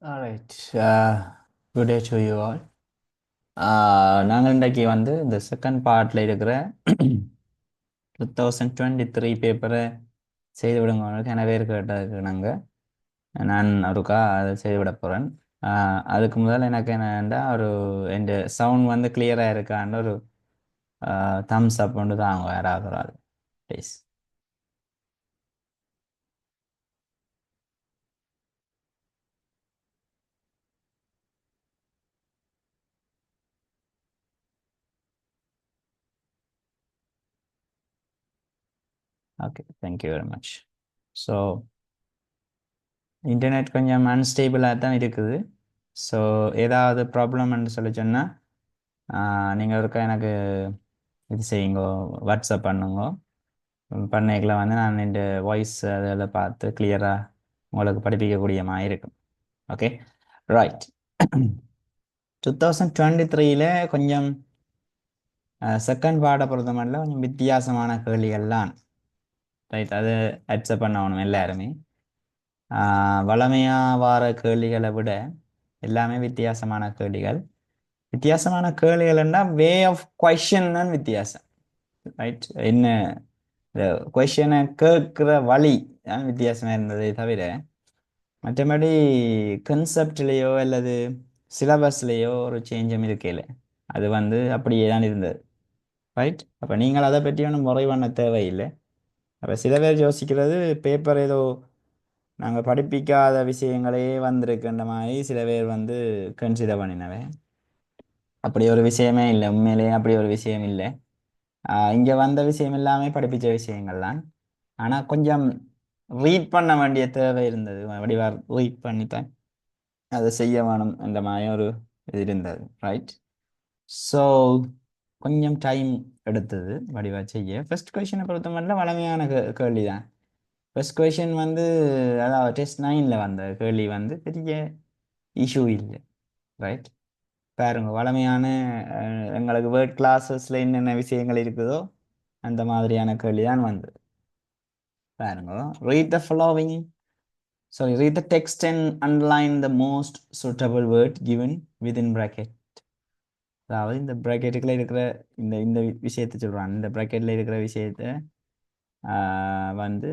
Alright. Good day to you all. நாங்கள் இன்றைக்கு வந்து இந்த செகண்ட் பார்ட்டில் இருக்கிற 2023 பேப்பரை செய்து விடுங்க என பேர் கேட்டதுக்கு நான் ஒருக்கா அதை செய்து விட போகிறேன். அதுக்கு முதல் எனக்கு என்னென்னா என் சவுண்ட் வந்து கிளியராக இருக்கான்னு ஒரு தம்ஸ் அப் கொண்டு தாங்க யாராவது ஒரு ஆள் please. Okay, thank you very much. So internet கொஞ்சம் அன்ஸ்டேபிளாக தான் இருக்குது. ஸோ ஏதாவது ப்ராப்ளம்னு சொல்லி சொன்னால் நீங்கள் ஒருக்கா எனக்கு இது செய்யுங்க, வாட்ஸ்அப் பண்ணுங்க. பண்ணைகளை வந்து நான் இந்த வாய்ஸ் அதில் பார்த்து கிளியராக உங்களுக்கு படிப்பிக்கக்கூடிய மாதிரி இருக்கும். Okay, right. 2023 கொஞ்சம் செகண்ட் பாட பொறுத்த மட்டும் கொஞ்சம் வித்தியாசமான கேள்விகள்லாம் ரைட். அது அக்செப்ட் பண்ணணும் எல்லாருமே. வளமையாக வார கேள்விகளை விட எல்லாமே வித்தியாசமான கேள்விகள். வித்தியாசமான கேள்விகள்னா வே ஆஃப் கொஷன் தான் வித்தியாசம். ரைட். என்ன கொஷனை கேட்குற வழி தான் வித்தியாசமாக இருந்ததே தவிர மற்றபடி கன்செப்ட்லேயோ அல்லது சிலபஸ்லேயோ ஒரு சேஞ்சும் இருக்கையில் அது வந்து அப்படியே தான் இருந்தது. ரைட். அப்போ நீங்கள் அதை பற்றி ஒன்றும் முறை பண்ண தேவையில்லை. அப்போ சில பேர் யோசிக்கிறது பேப்பர் ஏதோ நாங்கள் படிப்பிக்காத விஷயங்களே வந்திருக்கின்ற மாதிரி சில பேர் வந்து கன்சிடர் பண்ணினவை. அப்படி ஒரு விஷயமே இல்லை, உண்மையிலேயே அப்படி ஒரு விஷயம் இல்லை. இங்கே வந்த விஷயம் எல்லாமே படிப்பிச்ச விஷயங்கள் தான். ஆனால் கொஞ்சம் ரீட் பண்ண வேண்டிய தேவை இருந்தது. வடிவாக ரீட் பண்ணித்தான் அதை செய்ய வேணும் என்ற மாதிரி ஒரு இது இருந்தது. ரைட். ஸோ கொஞ்சம் டைம் எடுத்தது வடிவாக செய்ய. ஃபர்ஸ்ட் கொஷினை பொறுத்த மட்டும் வளமையான கேள்வி தான். ஃபர்ஸ்ட் கொஷின் வந்து அதாவது டெஸ்ட் 9ல் வந்த கேள்வி வந்து பெரிய இஷ்யூ இல்லை. ரைட். பாருங்க, வளமையான எங்களுக்கு வேர்ட் கிளாஸஸில் என்னென்ன விஷயங்கள் இருக்குதோ அந்த மாதிரியான கேள்வி தான் வந்து. பாருங்க, read the following, sorry, read the text and underline the most suitable word given within bracket. அதாவது இந்த ப்ராக்கெட்டுக்குள்ள இருக்கிற இந்த இந்த விஷயத்தை சொல்கிறான். இந்த ப்ராக்கெட்டில் இருக்கிற விஷயத்தை வந்து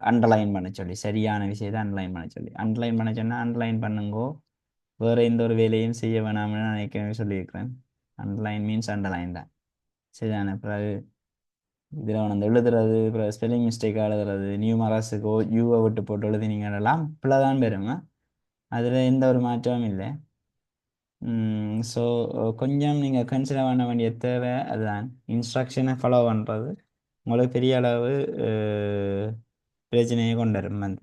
அண்டர்லைன் பண்ண சொல்லி, சரியான விஷயத்தை அண்டர்லைன் பண்ண சொல்லி. அண்டர்லைன் பண்ண சொன்னால் அண்டர்லைன் பண்ணுங்கோ, வேறு எந்த ஒரு வேலையும் செய்ய வேணாம்னு நான் ஏற்கனவே சொல்லியிருக்கிறேன். அண்டர்லைன் மீன்ஸ் அண்டர்லைன் தான். சரிதானே? பிறகு இதில் வந்து எழுதுறது, அப்புறம் ஸ்பெல்லிங் மிஸ்டேக்காக எழுதுறது, நியூமரஸுக்கோ யூவை விட்டு போட்டு எழுதினீங்கலாம் பிள்ளை தான் பெறுங்க. அதில் எந்த ஒரு மாற்றமும் இல்லை. ஸோ கொஞ்சம் நீங்கள் கன்சிடர் பண்ண வேண்டிய தேவை அதுதான். இன்ஸ்ட்ரக்ஷனை ஃபாலோ பண்ணுறது உங்களுக்கு பெரிய அளவு பிரச்சனையை கொண்டு வரும். வந்து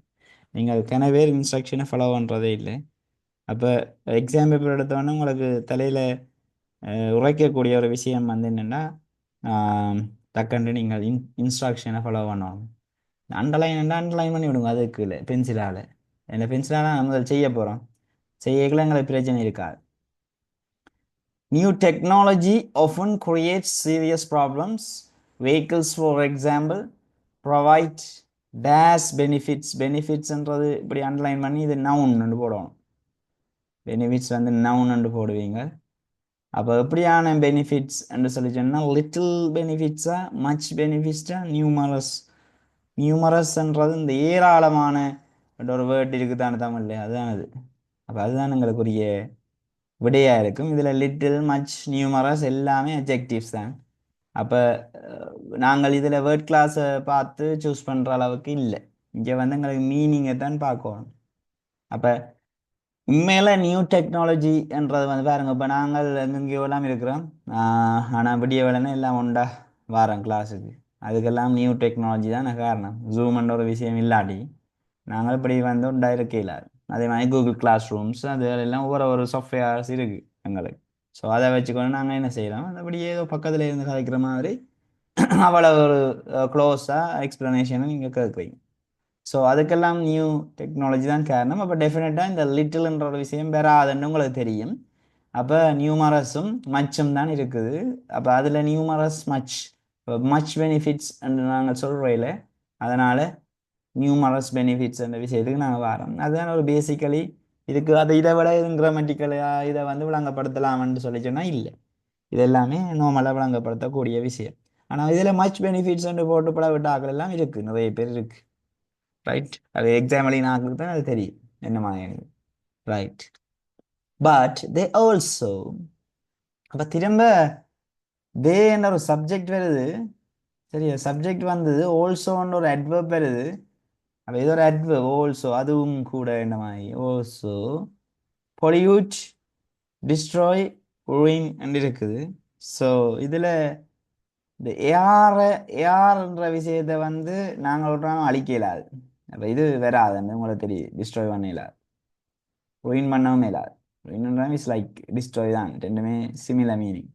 நீங்கள் பேர் இன்ஸ்ட்ரக்ஷனை ஃபாலோ பண்ணுறதே இல்லை. அப்போ எக்ஸாம் பேப்பர் எடுத்தோடனே உங்களுக்கு தலையில் உரைக்கக்கூடிய ஒரு விஷயம் வந்து என்னென்னா டக்குன்னு நீங்கள் இன்ஸ்ட்ரக்ஷனை ஃபாலோ பண்ணணும். அண்டர்லைன் பண்ணி விடுங்க அதுக்கு இல்லை பென்சிலால். இந்த பென்சிலால் நம்ம செய்ய போகிறோம், செய்யக்குள்ள எங்களுக்கு பிரச்சனை இருக்காது. New technology often creates serious problems. Vehicles, for example, provide dash benefits. பெனிஃபிட்ஸ்ன்றது இப்படி அண்டர்லைன் பண்ணி இது நவுன் போடணும். பெனிஃபிட்ஸ் வந்து நவுன் போடுவீங்க. அப்போ எப்படியான பெனிஃபிட்ஸ் என்று சொல்லி சொன்னால் லிட்டில் பெனிஃபிட்ஸா, மச் பெனிஃபிட்ஸா, நியூமரஸ். நியூமரஸ்ன்றது இந்த ஏராளமான ஒரு வேர்ட் இருக்குதான தமிழ்ல, அதுதான் அது. அப்போ அதுதான் எங்களுக்குரிய விடையாக இருக்கும். இதில் லிட்டில், மச், நியூமரஸ் எல்லாமே அட்ஜெக்டிவ்ஸ் தான். அப்போ நாங்கள் இதில் வேர்ட் கிளாஸை பார்த்து சூஸ் பண்ணுற அளவுக்கு இல்லை. இங்கே வந்து எங்களுக்கு மீனிங்கை தான் பார்க்கணும். அப்போ உண்மையில நியூ டெக்னாலஜி என்றது வந்து பாருங்க, இப்போ நாங்கள் எங்கெங்கேயோ எல்லாம் இருக்கிறோம். ஆனால் விடிய வேலைன்னா எல்லாம் உண்டா வாரோம் கிளாஸுக்கு. அதுக்கெல்லாம் நியூ டெக்னாலஜி தான் காரணம். ஜூம்ன்ற ஒரு விஷயம் இல்லாட்டி நாங்கள் இப்படி வந்து உண்டா இருக்கையில். அதே மாதிரி கூகுள் கிளாஸ் ரூம்ஸ் அது எல்லாம் ஒரு சாஃப்ட்வேர்ஸ் இருக்குது எங்களுக்கு. ஸோ அதை வச்சுக்கொண்டு நாங்கள் என்ன செய்கிறோம், அதுபடி ஏதோ பக்கத்தில் இருந்து கதைக்கிற மாதிரி அவ்வளோ ஒரு க்ளோஸாக எக்ஸ்ப்ளனேஷனை நீங்கள் கேட்குறீங்க. ஸோ அதுக்கெல்லாம் நியூ டெக்னாலஜி தான் காரணம். அப்போ டெஃபினட்டாக இந்த லிட்டில்ன்ற ஒரு விஷயம் வராதுன்னு உங்களுக்கு தெரியும். அப்போ நியூமரஸும் மச்சும் தான் இருக்குது. அப்போ அதில் நியூமரஸ் மச், மச் பெனிஃபிட்ஸ் என்று நாங்கள் சொல்கிறோம். அதனால் நியூமரஸ் பெனிஃபிட்ஸ் என்ற விஷயத்துக்கு நாங்கள் வரோம். அதுதான் ஒரு பேசிக்கலி இதுக்கு அதை இதை விட கிராமட்டிக்கலையா இதை வந்து விளங்கப்படுத்தலாம்னு சொல்லி சொன்னா இல்லை. இது எல்லாமே நார்மலாக விளங்கப்படுத்தக்கூடிய விஷயம். ஆனால் இதில் மச் பெனிஃபிட்ஸ் போட்டு பட விட்ட ஆக்கள் எல்லாம் இருக்கு, நிறைய பேர் இருக்கு. ரைட், அது எக்ஸாம் எழுதின ஆக்களுக்கு தான் அது தெரியும் என்ன மாதிரி. ரைட், பட் தே ஆல்சோ, அப்போ திரும்ப தே என்ற ஒரு சப்ஜெக்ட் வருது. சரியா, சப்ஜெக்ட் வந்தது, ஆல்சோன்ற ஒரு அட்வர்ப் வருது. அப்போ இது ஒரு அட்வர்ப், ஆல்சோ அதுவும் கூட என்ன மாதிரி, ஆல்சோ பொலியூட், டிஸ்ட்ராய், ruin என்று இருக்குது. ஸோ இதில் இந்த ஏஆர்ன்ற விஷயத்தை வந்து நாங்கள் விட்றாங்க அழிக்க இயலாது. அப்போ இது வராதுன்னு உங்களுக்கு தெரியும், டிஸ்ட்ராய் பண்ண இயலாது, ruin பண்ணவும் இயலாது. ruin இஸ் லைக் டிஸ்ட்ராய் தான், ரெண்டுமே சிமிலர் மீனிங்.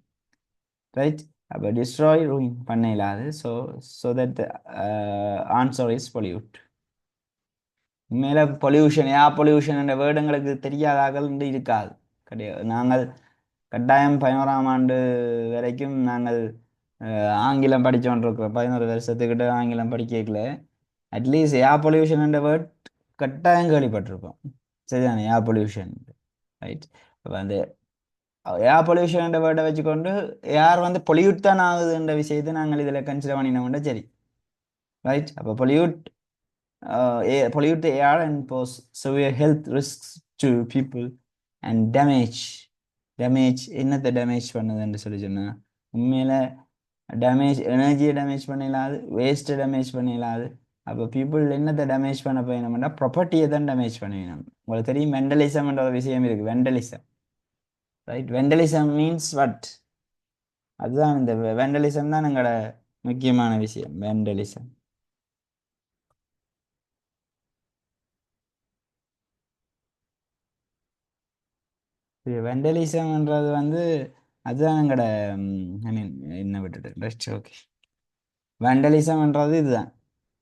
ரைட், அப்போ டிஸ்ட்ராய் ruin பண்ண இயலாது. So so that answer is pollute. உண்மையில பொல்யூஷன், ஏர் பொல்யூஷன் என்ற வேர்டுங்களுக்கு தெரியாதாக இருக்காது, கிடையாது. நாங்கள் கட்டாயம் 11ஆம் ஆண்டு வரைக்கும் நாங்கள் ஆங்கிலம் படித்தோன்ட்ருக்கிறோம். 11 வருஷத்துக்கிட்ட ஆங்கிலம் படிக்கல. அட்லீஸ்ட் ஏர் பொல்யூஷன் என்ற வேர்ட் கட்டாயம் கேள்விப்பட்டிருப்போம். சரிதானே, ஏர் பொல்யூஷன். ரைட், அப்போ அந்த ஏர் பொல்யூஷன் என்ற வேர்டை வச்சுக்கொண்டு ஏர் வந்து பொல்யூட் தான் ஆகுதுன்ற விஷயத்தை நாங்கள் இதில் கன்சிடர் பண்ணினோம்னா சரி. ரைட், அப்போ pollute, pollute the air and pose severe health risks to people and damage என்னத்தை டேமேஜ் பண்ணுதுன்னு சொல்லி சொன்னா, உண்மையில டேமேஜ், எனர்ஜியை டேமேஜ் பண்ணிடலாது, வேஸ்ட்டை டேமேஜ் பண்ணிடலாது. அப்போ பீப்புள் என்னத்தை டேமேஜ் பண்ண போயினோம்னா ப்ராப்பர்ட்டியை தான் டேமேஜ் பண்ணிடணும். உங்களுக்கு தெரியும் வெண்டலிசம்ன்ற ஒரு விஷயம் இருக்கு, vandalism. Right, vandalism means what? அதுதான் இந்த வெண்டலிசம் தான் எங்களோட முக்கியமான விஷயம், வெண்டலிசம். வெண்டலிசம்ன்றது வந்து அதுதான் எங்களோட, ஐ மீன் என்ன விட்டுட்டு ரைட், ஓகே. வெண்டலிசம்ன்றது இதுதான்,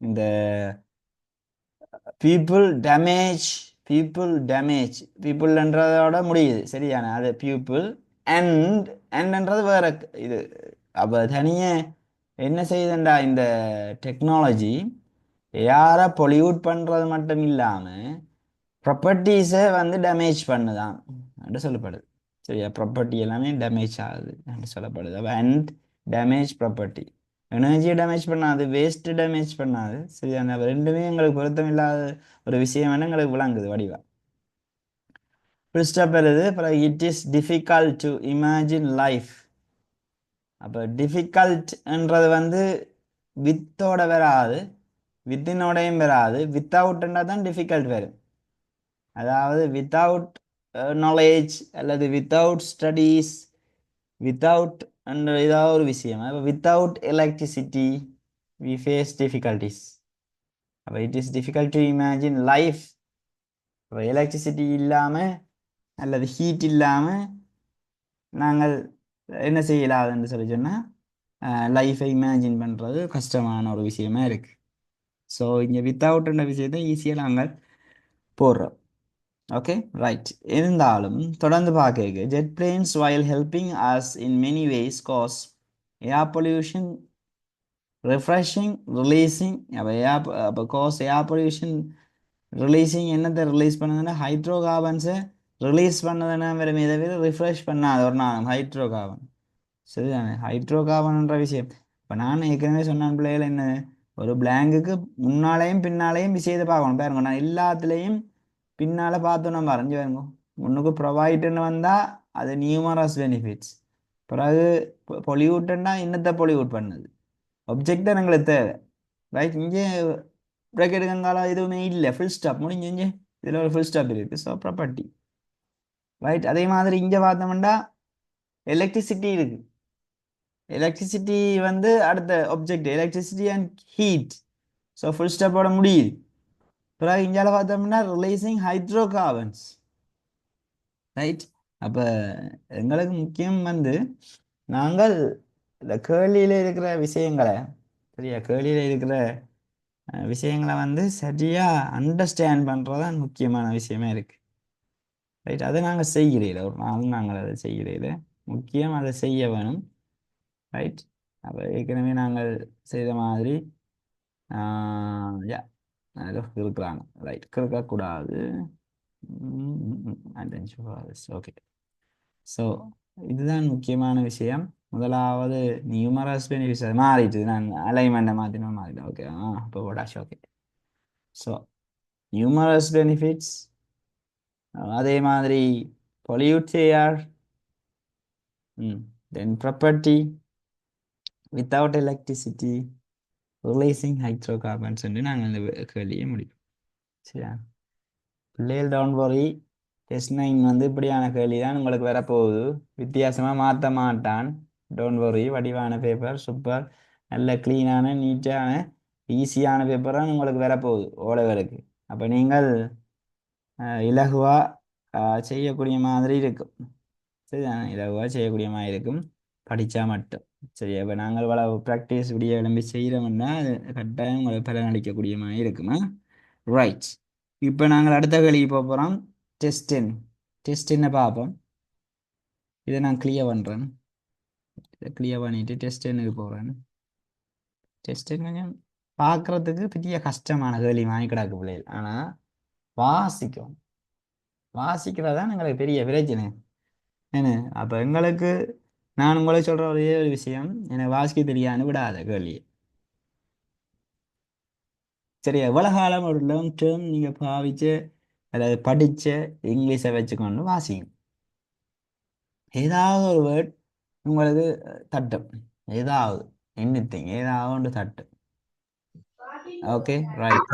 இந்த பீப்புள் டேமேஜ், பீப்புள்ன்றதோட முடியுது. சரியான, அது பீப்புள் அண்ட்ன்றது வேற இது. அப்போ தனியே என்ன செய்யுதுண்டா இந்த டெக்னாலஜி, யாரை பொல்யூட் பண்ணுறது மட்டும் இல்லாமல் ப்ராப்பர்ட்டிஸை வந்து டேமேஜ் பண்ணுதான் என்று சொல்லப்படுது. சரியா, ப்ராப்பர்ட்டி எல்லாமே டேமேஜ் ஆகுது என்று சொல்லப்படுது. அண்ட் டேமேஜ் ப்ராப்பர்ட்டி, எனர்ஜியை டேமேஜ் பண்ணாது, வேஸ்ட்டு டேமேஜ் பண்ணாது. சரியான, ரெண்டுமே எங்களுக்கு பொருத்தம் இல்லாத ஒரு விஷயம் எங்களுக்கு விளங்குது வடிவா. ஃபுல் ஸ்டாப் வருது, அப்புறம் it is difficult to imagine life. அப்போ டிஃபிகல்ட்ன்றது வந்து வித்தோட வராது, வித்தினோடையும் வராது, வித்தவுட்ன்றா தான் டிஃபிகல்ட் வரும். அதாவது வித்தவுட் நாலேஜ் அல்லது வித்தவுட் ஸ்டடீஸ், வித்தவுட் அண்ட் ஏதாவது ஒரு விஷயம். அப்போ without electricity we face difficulties. அப்போ it is difficult to imagine life. அப்போ எலக்ட்ரிசிட்டி இல்லாமல் அல்லது ஹீட் இல்லாமல் நாங்கள் என்ன செய்யலாதுன்னு சொல்லி சொன்னால் லைஃப்பை இமேஜின் பண்ணுறது கஷ்டமான ஒரு விஷயமா இருக்குது. ஸோ இங்கே வித்தவுட்ன்ற விஷயத்தை ஈஸியாக நாங்கள் போடுறோம். Okay, right. இருந்தாலும் தொடர்ந்து பார்க்க, jet planes while helping us in many ways cause air pollution, refreshing, releasing. அப்போ cause air pollution, releasing என்னத்தை ரிலீஸ் பண்ணுதுன்னா ஹைட்ரோ கார்பன்ஸை ரிலீஸ் பண்ணதுன்னா வேறு இதை ரிஃப்ரெஷ் பண்ணாது ஒரு நாள் ஹைட்ரோ கார்பன். சரிதானே, ஹைட்ரோ கார்பன்ன்ற விஷயம். இப்போ நான் ஏற்கனவே சொன்ன பிள்ளைகள் என்ன, ஒரு பிளாங்குக்கு முன்னாலேயும் பின்னாலேயும் விஷயத்தை பார்க்கணும். பாருங்க, நான் எல்லாத்துலேயும் பின்னால் பார்த்தோன்னா வரைஞ்சி பாருங்க. முன்னுக்கு ப்ரொவைடுன்னு வந்தால் அது நியூமரஸ் பெனிஃபிட்ஸ். பிறகு பொல்யூட்டன்னா இன்னத்தை பொல்யூட் பண்ணுது, ஒப்ஜெக்ட் தான் எங்களுக்கு தேவை. ரைட், இங்கே ப்ராக்கெட் கங்கால எதுவுமே இல்லை, ஃபுல் ஸ்டாப் முடிஞ்சு. இங்கே இதில் ஒரு ஃபுல் ஸ்டாப் இருக்குது. So property. ரைட், அதே மாதிரி இங்கே பார்த்தோம்னா எலக்ட்ரிசிட்டி இருக்குது. எலக்ட்ரிசிட்டி வந்து அடுத்த object, electricity and heat. So full ஸ்டாப்போட முடியுது. பிறகு இந்தியாவில் பார்த்தோம்னா ரிலீசிங் ஹைட்ரோ கார்பன்ஸ். ரைட், அப்போ எங்களுக்கு முக்கியம் வந்து நாங்கள் இந்த கேள்வியில் இருக்கிற விஷயங்களை, சரியா, கேள்வியில் இருக்கிற விஷயங்களை வந்து சரியாக அண்டர்ஸ்டாண்ட் பண்ணுறது தான் முக்கியமான விஷயமே இருக்குது. ரைட், அதை நாங்கள் செய்கிறீங்கள ஒரு நாள், நாங்கள் அதை செய்கிறீங்கள முக்கியம், அதை செய்ய வேணும். ரைட், அப்போ ஏற்கனவே நாங்கள் செய்த மாதிரி யா இருக்கிறாங்க. ரைட், இருக்கக்கூடாது. attention for others. Okay. So இதுதான் முக்கியமான விஷயம். முதலாவது நியூமரஸ் பெனிஃபிட்ஸ் மாறிட்டு நான் அலைன்மெண்ட்டை மாற்றினா மாறிட்டேன். ஓகே இப்போ போடாச்சு. ஓகே. ஸோ நியூமரஸ் பெனிஃபிட்ஸ், அதே மாதிரி pollute air, then property without electricity, releasing hydrocarbons என்று நாங்கள் இந்த கேள்வியை முடிப்போம். சரியா? பிள்ளைகள் டவுன் வரி, டெஸ்ட் 9 வந்து இப்படியான கேள்வி தான் உங்களுக்கு வரப்போகுது. வித்தியாசமாக மாற்ற மாட்டான். டோன்ட் வரி, வடிவான பேப்பர், சூப்பர், நல்ல க்ளீனான நீட்டான ஈஸியான பேப்பர் தான் உங்களுக்கு வரப்போகுது ஓலவருக்கு. அப்போ நீங்கள் இலகுவாக செய்யக்கூடிய மாதிரி இருக்கும். சரிதானே? இலகுவாக செய்யக்கூடிய மாதிரி இருக்கும் படித்தா மட்டும். சரி, அப்போ நாங்கள் இவ்வளவு ப்ராக்டிஸ் விடிய எழும்பி செய்கிறோம்னா அது கட்டாயம் உங்களுக்கு பலனளிக்கக்கூடிய மாதிரி இருக்குமா? ரைட். இப்போ நாங்கள் அடுத்த கேள்விக்கு போக போகிறோம். டெஸ்ட் என்ன பார்ப்போம். இதை நான் கிளியர் பண்ணுறேன். இதை கிளியர் பண்ணிட்டு டெஸ்ட் போகிறேன். டெஸ்ட் கொஞ்சம் பார்க்குறதுக்கு பெரிய கஷ்டமான கேள்வி வாங்கி கிடக்கு பிள்ளைகள். ஆனால் வாசிக்கும் வாசிக்கிறதான் எங்களுக்கு பெரிய பிரச்சனை. என்ன அப்போ எங்களுக்கு நான் உங்களுக்கு சொல்கிற ஒரே ஒரு விஷயம், எனக்கு வாசிக்க தெரியான்னு விடாத கேள்வி. சரி, எவ்வளோ காலம் ஒரு லாங் டேர்ம் நீங்கள் பாவிச்சு அதாவது படித்த இங்கிலீஷை வச்சுக்கொண்டு வாசிங்க. ஏதாவது ஒரு வேர்ட் உங்களுக்கு தட்டும், ஏதாவது ஏதாவது ஒன்று தட்டும். Okay right.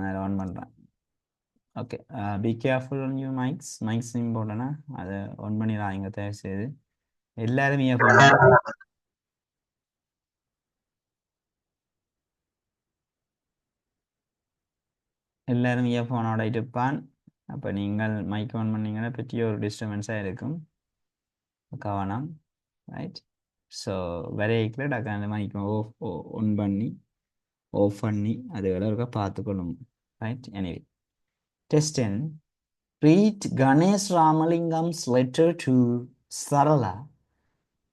அதை ஆன் பண்ணுறேன். Okay, be careful on you mics இம்பார்ட்டனா, அதை ஆன் பண்ணிடலாம் தயவு செய்து. எல்லாரும் இயர்ஃபோன் எல்லாரும் இயர்ஃபோனோட இருப்பான். அப்போ நீங்கள் மைக் ஆன் பண்ணீங்கன்னா பெரிய ஒரு டிஸ்டர்பன்ஸாக இருக்கும். கவனம். ரைட். ஸோ வரைக்கில் டக்கு அந்த மைக் ஆன் பண்ணி ஆஃப் பண்ணி அது இருக்க பார்த்துக்கணும். Right. Anyway, test 10. Read Ganesh Ramalingam's letter to Sarala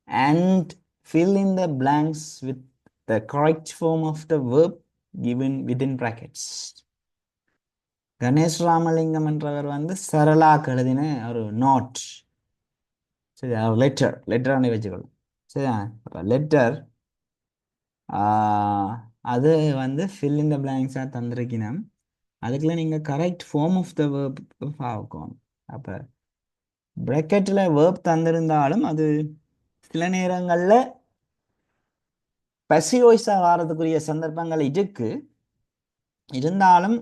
and fill in the blanks with the correct form of the verb given within brackets. Ganesh Ramalingam என்றவர் வந்து சரளாக்கு எழுதின ஒரு நோட். சரி, லெட்டர் வச்சுக்கணும். சரியா? லெட்டர் அது வந்து ஃபில் இன் த பிளாங்க்ஸாக தந்திருக்கணும். அதுக்குள்ள நீங்கள் correct form of the verb பார்க்கணும். அப்போ ப்ராக்கெட்டில் வேர்ப் தந்திருந்தாலும் அது சில நேரங்களில் பசிவ் வாய்ஸாக வாரதுக்குரிய சந்தர்ப்பங்கள் இருக்கு. இருந்தாலும்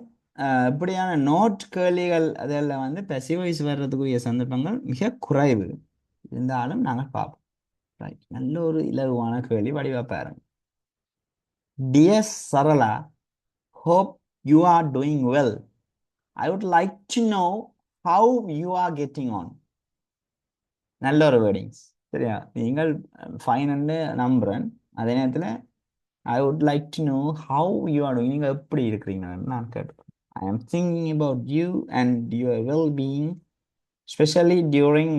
இப்படியான நோட் கேள்விகள் அதெல்லாம் வந்து பசிவ் வாய்ஸ் வர்றதுக்குரிய சந்தர்ப்பங்கள் மிக குறைவு. இருந்தாலும் நாங்கள் பார்ப்போம். ரைட். நல்ல ஒரு இலகுவான கேள்வி, வடிவா பாருங்க. Dear Sarala, hope you are doing well. I would like to know how you are getting on. நல்ல ஒரு வேர்டிங்ஸ். சரியா? நீங்கள் ஃபைனல்ல நம்புறேன். அதே நேரத்தில் I would like to know how you are doing. நீங்கள் எப்படி இருக்கிறீங்கன்னு நான் கேட்பேன். I am thinking about you and your well-being, especially during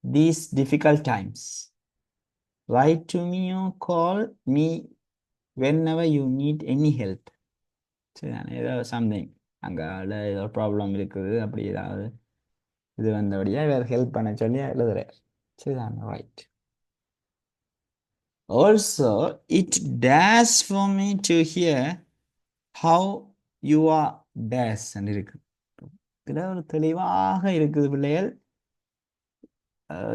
these difficult times. Write to me or call me whenever you need any help. சரி, ஏதாவது something அங்கே ஏதோ problem இருக்குது, அப்படி ஏதாவது இது வந்தபடியாக வேறு ஹெல்ப் பண்ண சொல்லி எழுதுறேன். சரிதான். Right. Also it days for me to hear how you are days இருக்கு. இதில் ஒரு தெளிவாக இருக்குது பிள்ளைகள்.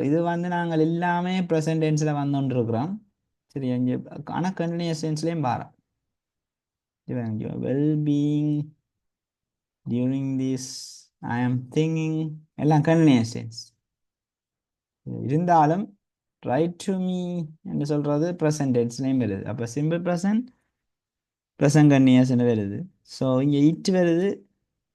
இது வந்து நாங்கள் எல்லாமே ப்ரெசன்ட் டென்ஸில் வந்துருக்குறோம். சரி, இங்கே ஆனால் கண்டினியூஸ் டென்ஸ்லேயும் பாரோம். Wellbeing during this I am thinking எல்லாம் கண்டினியூஸ் டென்ஸ். இருந்தாலும் ரைட் டு மீ என்று சொல்கிறது ப்ரெசன்ட் டென்ஸ்லேயும் வருது. அப்போ சிம்பிள் ப்ரெசன்ட் கண்டினியூஸ்னு வருது. ஸோ இங்கே இட் வருது.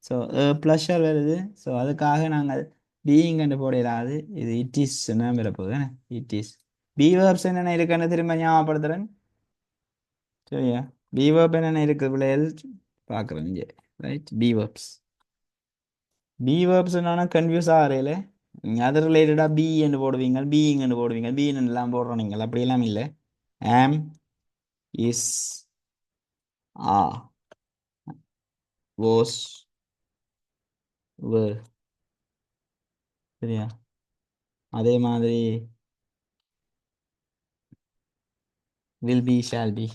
ஸோ ப்ளஷர் வருது. ஸோ அதுக்காக நாங்கள் பீயிங் கண்டு போடாது. இது இட் இஸ் வரப்போகுது. இட் இஸ் பி வேர்ப்ஸ் என்னென்ன இருக்குன்னு திரும்ப ஞாபகப்படுத்துகிறேன். சரியா? பி வேர்ப் என்னென்ன இருக்குது பிள்ளைகள் பார்க்குறோம் இங்கே. ரைட். பி வேர்ப்ஸ் என்னன்னா கன்ஃபியூஸ் ஆகறையில நீங்கள் அது ரிலேட்டடாக பி என்று போடுவீங்க, பீயிங் என்று போடுவீங்க, பீன் எல்லாம் போடுறோம். நீங்கள் அப்படியெல்லாம் இல்லை. ஆம், இஸ், ஆ, வாஸ், were. சரியா? அதே மாதிரி will be, shall be.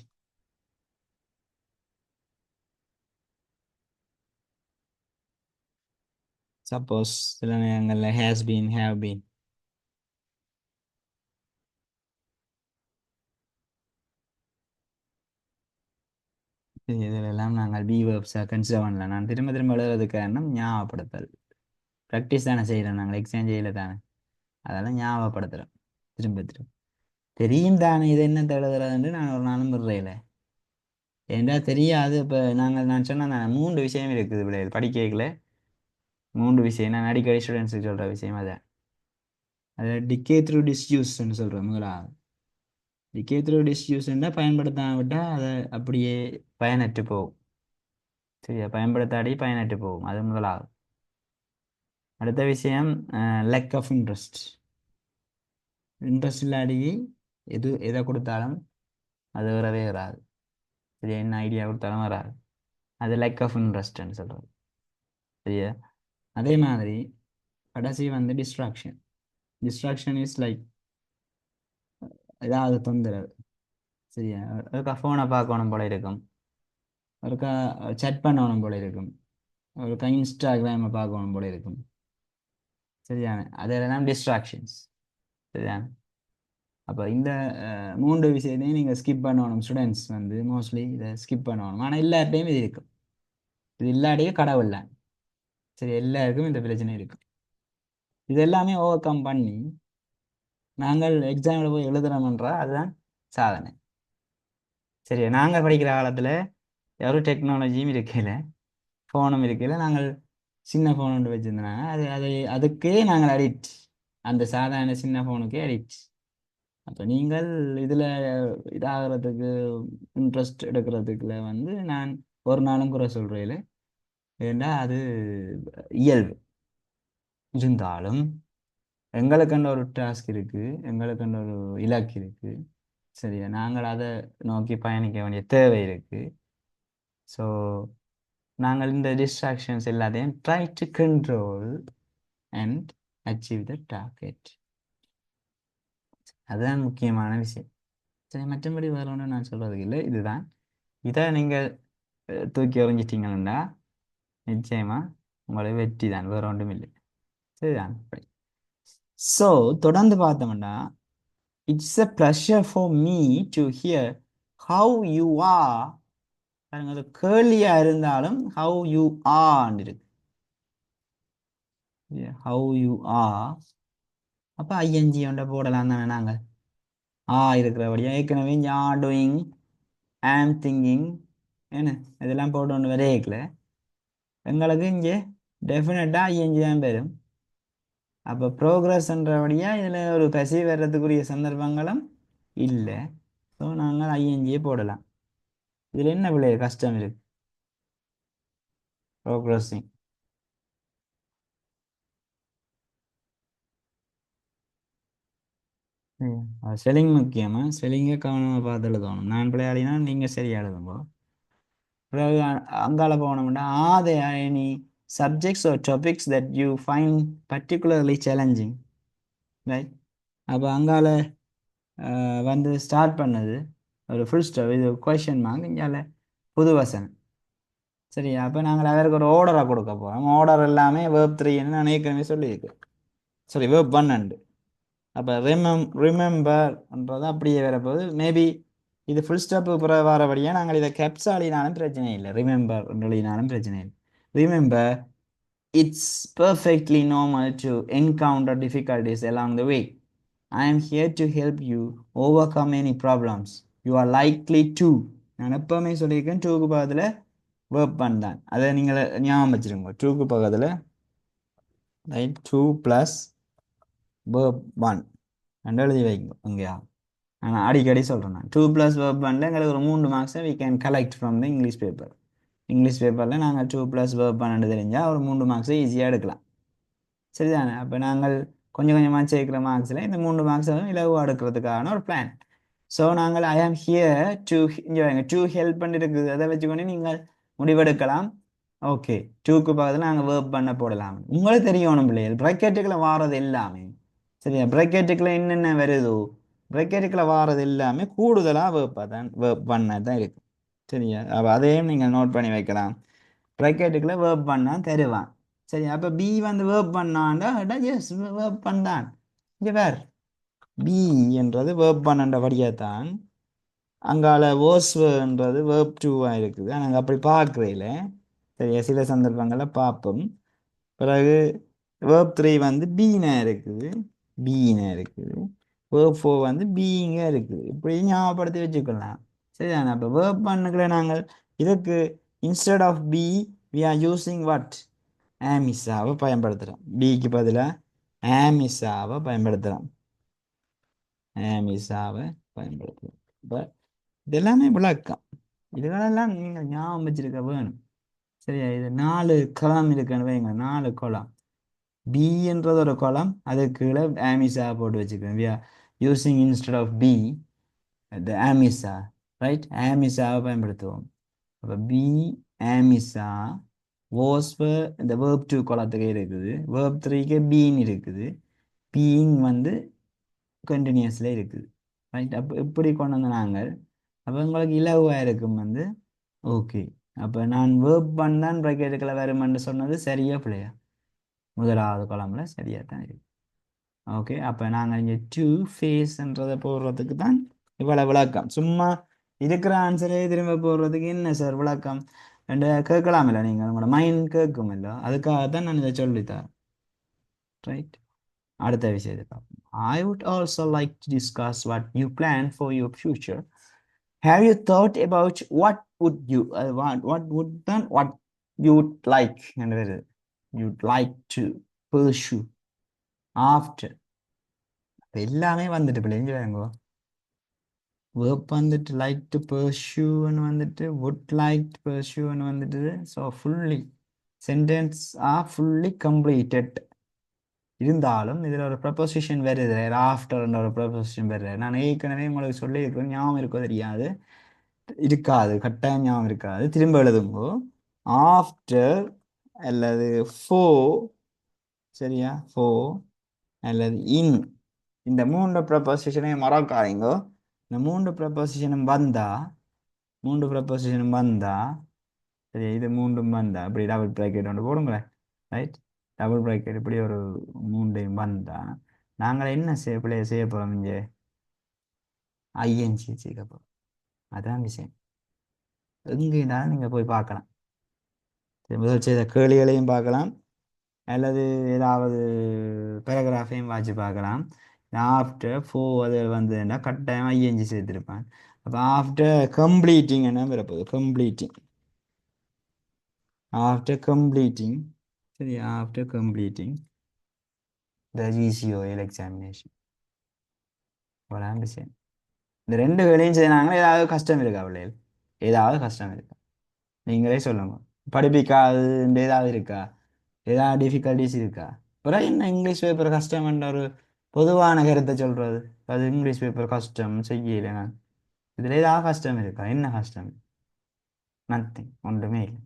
Suppose சில நேரங்களில் has been, have been. இதிலெல்லாம் நாங்கள் பி வேர்ப்ஸை கன்சிடர் பண்ணல. நான் திரும்ப திரும்ப எழுதுறதுக்கு காரணம் ஞாபகப்படுத்தல். ப்ராக்டிஸ் தானே செய்கிறோம், நாங்கள் எக்ஸாம் செய்யல தானே, அதெல்லாம் ஞாபகப்படுத்துகிறோம் திரும்ப திரும்ப. தெரியும் தானே இது என்ன எழுதுறதுன்னு நான் ஒரு நாளும் விடுறையில. ஏண்டா தெரியாது. இப்போ நான் சொன்ன 3 விஷயம் இருக்குது பிள்ளைகள் படிக்கல. 3 விஷயம் நான் அடிக்கடி ஸ்டூடெண்ட்ஸுக்கு சொல்கிற விஷயம் அதான். அதில் டிகே த்ரூ டிஸ்யூஸ்ன்னு சொல்கிறேன். முதலாவது டிகே த்ரூ டிஸ்யூஸ்ன்னா பயன்படுத்தாம விட்டால் அதை அப்படியே பயனற்று போகும். சரியா? பயன்படுத்தாடி பயனற்று போகும், அது முதலாவது. அடுத்த விஷயம் லேக் ஆஃப் இன்ட்ரெஸ்ட். இன்ட்ரெஸ்ட் இல்லாடி எதை கொடுத்தாலும் அது வரவே வராது. சரியா? என்ன ஐடியா கொடுத்தாலும் வராது. அது லேக் ஆஃப் இன்ட்ரெஸ்ட்னு சொல்கிறது. சரியா? அதே மாதிரி கடைசி வந்து டிஸ்ட்ராக்ஷன். டிஸ்ட்ராக்ஷன் இஸ் லைக் ஏதாவது தொந்தரவு. சரியா? ஒருக்கா ஃபோனை பார்க்கணும் போல இருக்கும், ஒருக்கா சேட் பண்ணணும் போல இருக்கும், ஒருக்கா இன்ஸ்டாகிராமை பார்க்கணும் போல இருக்கும். சரியான? அதெல்லாம் டிஸ்ட்ராக்ஷன்ஸ். சரியான? அப்போ இந்த 3 விஷயத்தையும் நீங்கள் ஸ்கிப் பண்ணணும். ஸ்டூடெண்ட்ஸ் வந்து மோஸ்ட்லி இதை ஸ்கிப் பண்ணணும். ஆனால் எல்லார்ட்டையும் இது இருக்கும். இது இல்லாட்டியே கடவுள் தான். சரி, எல்லாருக்கும் இந்த பிரச்சனை இருக்கும். இது எல்லாமே ஓவர் கம் பண்ணி நாங்கள் எக்ஸாமில் போய் எழுதுறோம்ன்றா அதுதான் சாதனை. சரி, நாங்கள் படிக்கிற காலத்தில் ஒரு டெக்னாலஜியும் இருக்கையில், ஃபோனும் இருக்கையில், நாங்கள் சின்ன ஃபோன் ஒன்று வச்சுருந்தாங்க. அதுக்கே நாங்கள் அடிக்ட். அந்த சாதாரண சின்ன ஃபோனுக்கே அடிக்ட். அப்போ நீங்கள் இதில் இதாகிறதுக்கு இன்ட்ரெஸ்ட் எடுக்கிறதுக்குள்ள வந்து நான் ஒரு நாளும் குறை சொல்கிறேன். ஏன்னா அது இயல்பு. இருந்தாலும் எங்களுக்குன்ற ஒரு டாஸ்க் இருக்குது, எங்களுக்குன்ற ஒரு இலக்கு இருக்குது. சரியா? நாங்கள் அதை நோக்கி பயணிக்க வேண்டிய தேவை இருக்குது. ஸோ நாங்கள் இந்த டிஸ்ட்ராக்ஷன்ஸ் எல்லாத்தையும் try to control and achieve the target. அதுதான் முக்கியமான விஷயம். சரி, மற்றபடி வேற ஒன்றும் நான் சொல்கிறதுக்கு இல்லை. இதுதான். இதை நீங்கள் தூக்கி எறிஞ்சிட்டிங்கன்னா நிச்சயமாக உங்களை வெற்றி தான், வேற ஒன்றும் இல்லை. சரிதான்? ஸோ தொடர்ந்து பார்த்தோம்னா, it's a pleasure for me to hear how you are. பாருங்க, அது கேர்லியாக இருந்தாலும் ஹவு யூ ஆர் இருக்கு. How you are. அப்போ ஐஎன்ஜி ஒன்றை போடலாம் தானே நாங்கள். இருக்கிறபடியா ஏற்கனவே ஆர் டூயிங், ஆம் திங்கிங், என்ன இதெல்லாம் போட்டு ஒன்று வரையக்கல. எங்களுக்கு இங்கே டெஃபினட்டாக ஐஎன்ஜி தான் பெறும். அப்போ ப்ரோக்ரஸ்ன்றபடியாக இதில் ஒரு பசி வர்றதுக்குரிய சந்தர்ப்பங்களும் இல்லை. ஸோ நாங்கள் ஐஎன்ஜியை போடலாம். இதில் என்ன பிள்ளை கஷ்டம் இருக்கு? ப்ரோக்ரஸிங். ஸ்பெல்லிங் முக்கியமாக, ஸ்பெல்லிங்கை கவனமாக பார்த்து எழுதணும். நான் பிள்ளையாடினா நீங்கள் சரியாக எழுதும்போ. பிறகு அங்கால போனோம்னா, are there any subjects or topics that you find particularly challenging, right? அப்போ அங்கால வந்து ஸ்டார்ட் பண்ணது ஒரு ஃபுல் ஸ்டாப், இது கொஷன் மார்க், இங்கே புது வசனம். சரி, அப்போ நாங்கள் அதற்கு ஒரு ஆர்டரை கொடுக்க போகிறோம். ஆர்டர் எல்லாமே வேர்ப் 3ன்னு நான் ஏற்கனவே சொல்லியிருக்கேன். சரி, வேர்ப் 1. அப்போ ரிமெம்பர்ன்றது அப்படியே வரப்போகுது. மேபி இது ஃபுல் ஸ்டாப்பு வரபடியாக நாங்கள் இதை கேப்ஸாலினாலும் பிரச்சனை இல்லை, ரிமெம்பர்னாலும் பிரச்சனை இல்லை. Remember, it's perfectly normal to encounter difficulties along the way. I am here to help you overcome any problems you are likely to. நான் எப்பவுமே சொல்லியிருக்கேன், டூக்கு பக்கத்தில் வேர்ப் பண்ணான். அதை நீங்கள் ஞாபகம் வச்சுருங்க. டூக்கு பக்கத்தில் ரைட் 2 + வேர்ப் 1 ரெண்டு எழுதி வைங்க. இங்கேயா நான் அடிக்கடி சொல்கிறேன். நான் 2 + வேர்ப் 1ல் எங்களுக்கு ஒரு 3 மார்க்ஸை we can collect from the English paper. English பேப்பரில் நாங்கள் 2 + வேர்ப் 1 தெரிஞ்சால் ஒரு 3 மார்க்ஸை ஈஸியாக எடுக்கலாம். சரிதானே? அப்போ நாங்கள் கொஞ்சம் கொஞ்சமாக சேர்க்குற மார்க்ஸில் இந்த 3 மார்க்ஸும் இலகுவாக எடுக்கிறதுக்கான ஒரு பிளான். ஸோ நாங்கள் ஐ ஆம் ஹியர் டு, இங்கே டு ஹெல்ப் பண்ணிருக்குது. அதை வச்சுக்கொண்டு நீங்கள் முடிவெடுக்கலாம். ஓகே, டூக்கு பக்கத்தில் நாங்கள் வேர்ப் பண்ண போடலாம். உங்களுக்கு தெரியணும் பிள்ளைகள், ப்ராக்கெட்டுக்குள்ள வாரது எல்லாமே சரியா, ப்ராக்கெட்டுக்குள்ள என்னென்ன வருதோ ப்ராக்கெட்டுக்குள்ள வாரது எல்லாமே கூடுதலாக வேர்ப்பாக தான் வேர்ப் பண்ண தான் இருக்கு. சரியா, அப்போ அதையும் நீங்கள் நோட் பண்ணி வைக்கலாம். ப்ராக்கெட்டுக்குள்ள வேர்ப் பண்ணா தருவான். சரி, அப்போ பி வந்து வேர்ப் பண்ணாண்டா எஸ் வேர்ப் பண்ணான். இங்கே வேர் பி என்றது வேர்ப் பண்ணண்டபடியாக தான் அங்கால வேர்ஸ்ன்றது வேர்ப் டூவாக இருக்குது. நாங்கள் அப்படி பார்க்குறதில்ல. சரியா, சில சந்தர்ப்பங்களில் பார்ப்போம். பிறகு வேர்ப் த்ரீ வந்து பீனா இருக்குது, பீனா இருக்குது. வேர்ப் ஃபோர் வந்து பீயிங்க இருக்குது. இப்படி ஞாபகப்படுத்தி வச்சுக்கலாம். சரிதானே, அப்போ வேர்ப் பண்ணுக்கிற நாங்கள் இதுக்கு instead of be we are using what, ஆமிஸாவை பயன்படுத்துகிறோம். பிக்கு பதிலாக ஆமிஸாவை பயன்படுத்துகிறோம். ஆமிஸாவை பயன்படுத்துகிறோம். இப்போ இதெல்லாமே விளக்கம். இதுகளெல்லாம் நீங்கள் ஞாபகம் வச்சிருக்க வேணும். சரியா, இது 4 column இருக்குன்னு வைங்க, 4 column. பி என்றது ஒரு column, அதுக்கு கீழே ஆமிஸா போட்டு வச்சுக்கோங்க. we are using instead of b the am is are, right, ஆமிஸாவை பயன்படுத்துவோம். அப்போ பி ஆமிஸா was இந்த verb 2 columnத்துக்கு இருக்குது, verb 3க்கு பீன் இருக்குது, பீயிங் வந்து கண்டினியூஸில் இருக்குது. ரைட், அப்போ எப்படி கொண்டு வந்து நாங்கள் அப்போ உங்களுக்கு இலகுவாக இருக்கும் வந்து. ஓகே, அப்போ நான் வேர்ப் பண்ணான் ப்ராக்கெட்டுக்குள்ள வருமென்று சொன்னது சரியா பிள்ளையா? முதலாவது காலம்ல சரியா தான் இருக்கு. ஓகே, அப்போ நாங்கள் இங்கே டூ ஃபேஸ்ன்றதை போடுறதுக்கு தான் இவ்வளோ விளக்கம். சும்மா இருக்கிற ஆன்சரே திரும்ப போடுறதுக்கு என்ன சார் விளக்கம் ரெண்டு கேட்கலாம் இல்லை, நீங்கள் உங்களோட மைண்ட் கேட்கும் இல்லை, அதுக்காக தான் நான் இதை சொல்லித்தரேன். ரைட், அடுத்த விஷயத்தை பார்ப்போம். I would also like to discuss what you plan for your future. Have you thought about what would you what would then what you would like and you'd like to pursue after? எல்லாமே வந்துட்டு பிள்ளைங்க வேங்கோ, verb வந்துட்டு like to பர்ஷூன்னு வந்துட்டு would like to பர்ஷூன்னு வந்துட்டு. So fully sentence R fully completed. இருந்தாலும் இதில் ஒரு preposition வருது, ஆஃப்டர்ன்ற ஒரு ப்ரப்போசிஷன் வருது. நான் ஏற்கனவே உங்களுக்கு சொல்லியிருக்கேன், ஞாபகம் இருக்கோ தெரியாது, இருக்காது, கட்டாயம் ஞாபகம் இருக்காது. திரும்ப எழுதுங்கோ, ஆஃப்டர் அல்லது ஃபோ, சரியா, ஃபோ அல்லது இன், இந்த மூன்று ப்ரப்போசிஷனையும் மறக்காதீங்கோ. இந்த மூன்று ப்ரப்போசிஷனும் வந்தா, மூன்று ப்ரப்போசிஷனும் வந்தா, சரி, இது மூன்றும் வந்தா இப்படி டபுள் ப்ராக்கெட் ஒன்று போடுங்களேன். ரைட், டபுள் ப்ராக்கெட் இப்படி ஒரு மூன்றையும் வந்தா நாங்கள் என்ன செய்ய போகிறோம், இங்கே ஐஎன்சி சேர்க்க போகிறோம். அதான் விஷயம். எங்கேனாலும் நீங்கள் போய் பார்க்கலாம். முதல் செய்த கேள்விகளையும் பார்க்கலாம், அல்லது ஏதாவது பேராகிராஃபையும் வாட்சி பார்க்கலாம். ஆஃப்டர் ஃபோ அது வந்ததுன்னா கட்டாயம் ஐஎன்ஜி சேர்த்துருப்பேன். அப்போ ஆஃப்டர் கம்ப்ளீட்டிங் என்ன வரப்போகுது, கம்ப்ளீட்டிங், ஆஃப்டர் கம்ப்ளீட்டிங், சரி, ஆஃப்டர் கம்ப்ளீட்டிங் த ஜிசிஓஎல் எக்ஸாமினேஷன். வரான் விஷயம். இந்த ரெண்டு வேலையும் செய்யறாங்களா, ஏதாவது கஷ்டம் இருக்கா பிள்ளைகள்? ஏதாவது கஷ்டம் இருக்கா நீங்களே சொல்லுங்க. படிப்பிக்காது ஏதாவது இருக்கா, ஏதாவது டிஃபிகல்டிஸ் இருக்கா? அப்புறம் என்ன இங்கிலீஷ் பேப்பர் கஷ்டம்ன்ற ஒரு பொதுவான கருத்தை சொல்றது, அது இங்கிலீஷ் பேப்பர் கஷ்டம் செய்யல நான், இதுல ஏதாவது கஷ்டம் இருக்கா? என்ன கஷ்டம்? நத்திங், ஒன்றுமே இல்லை.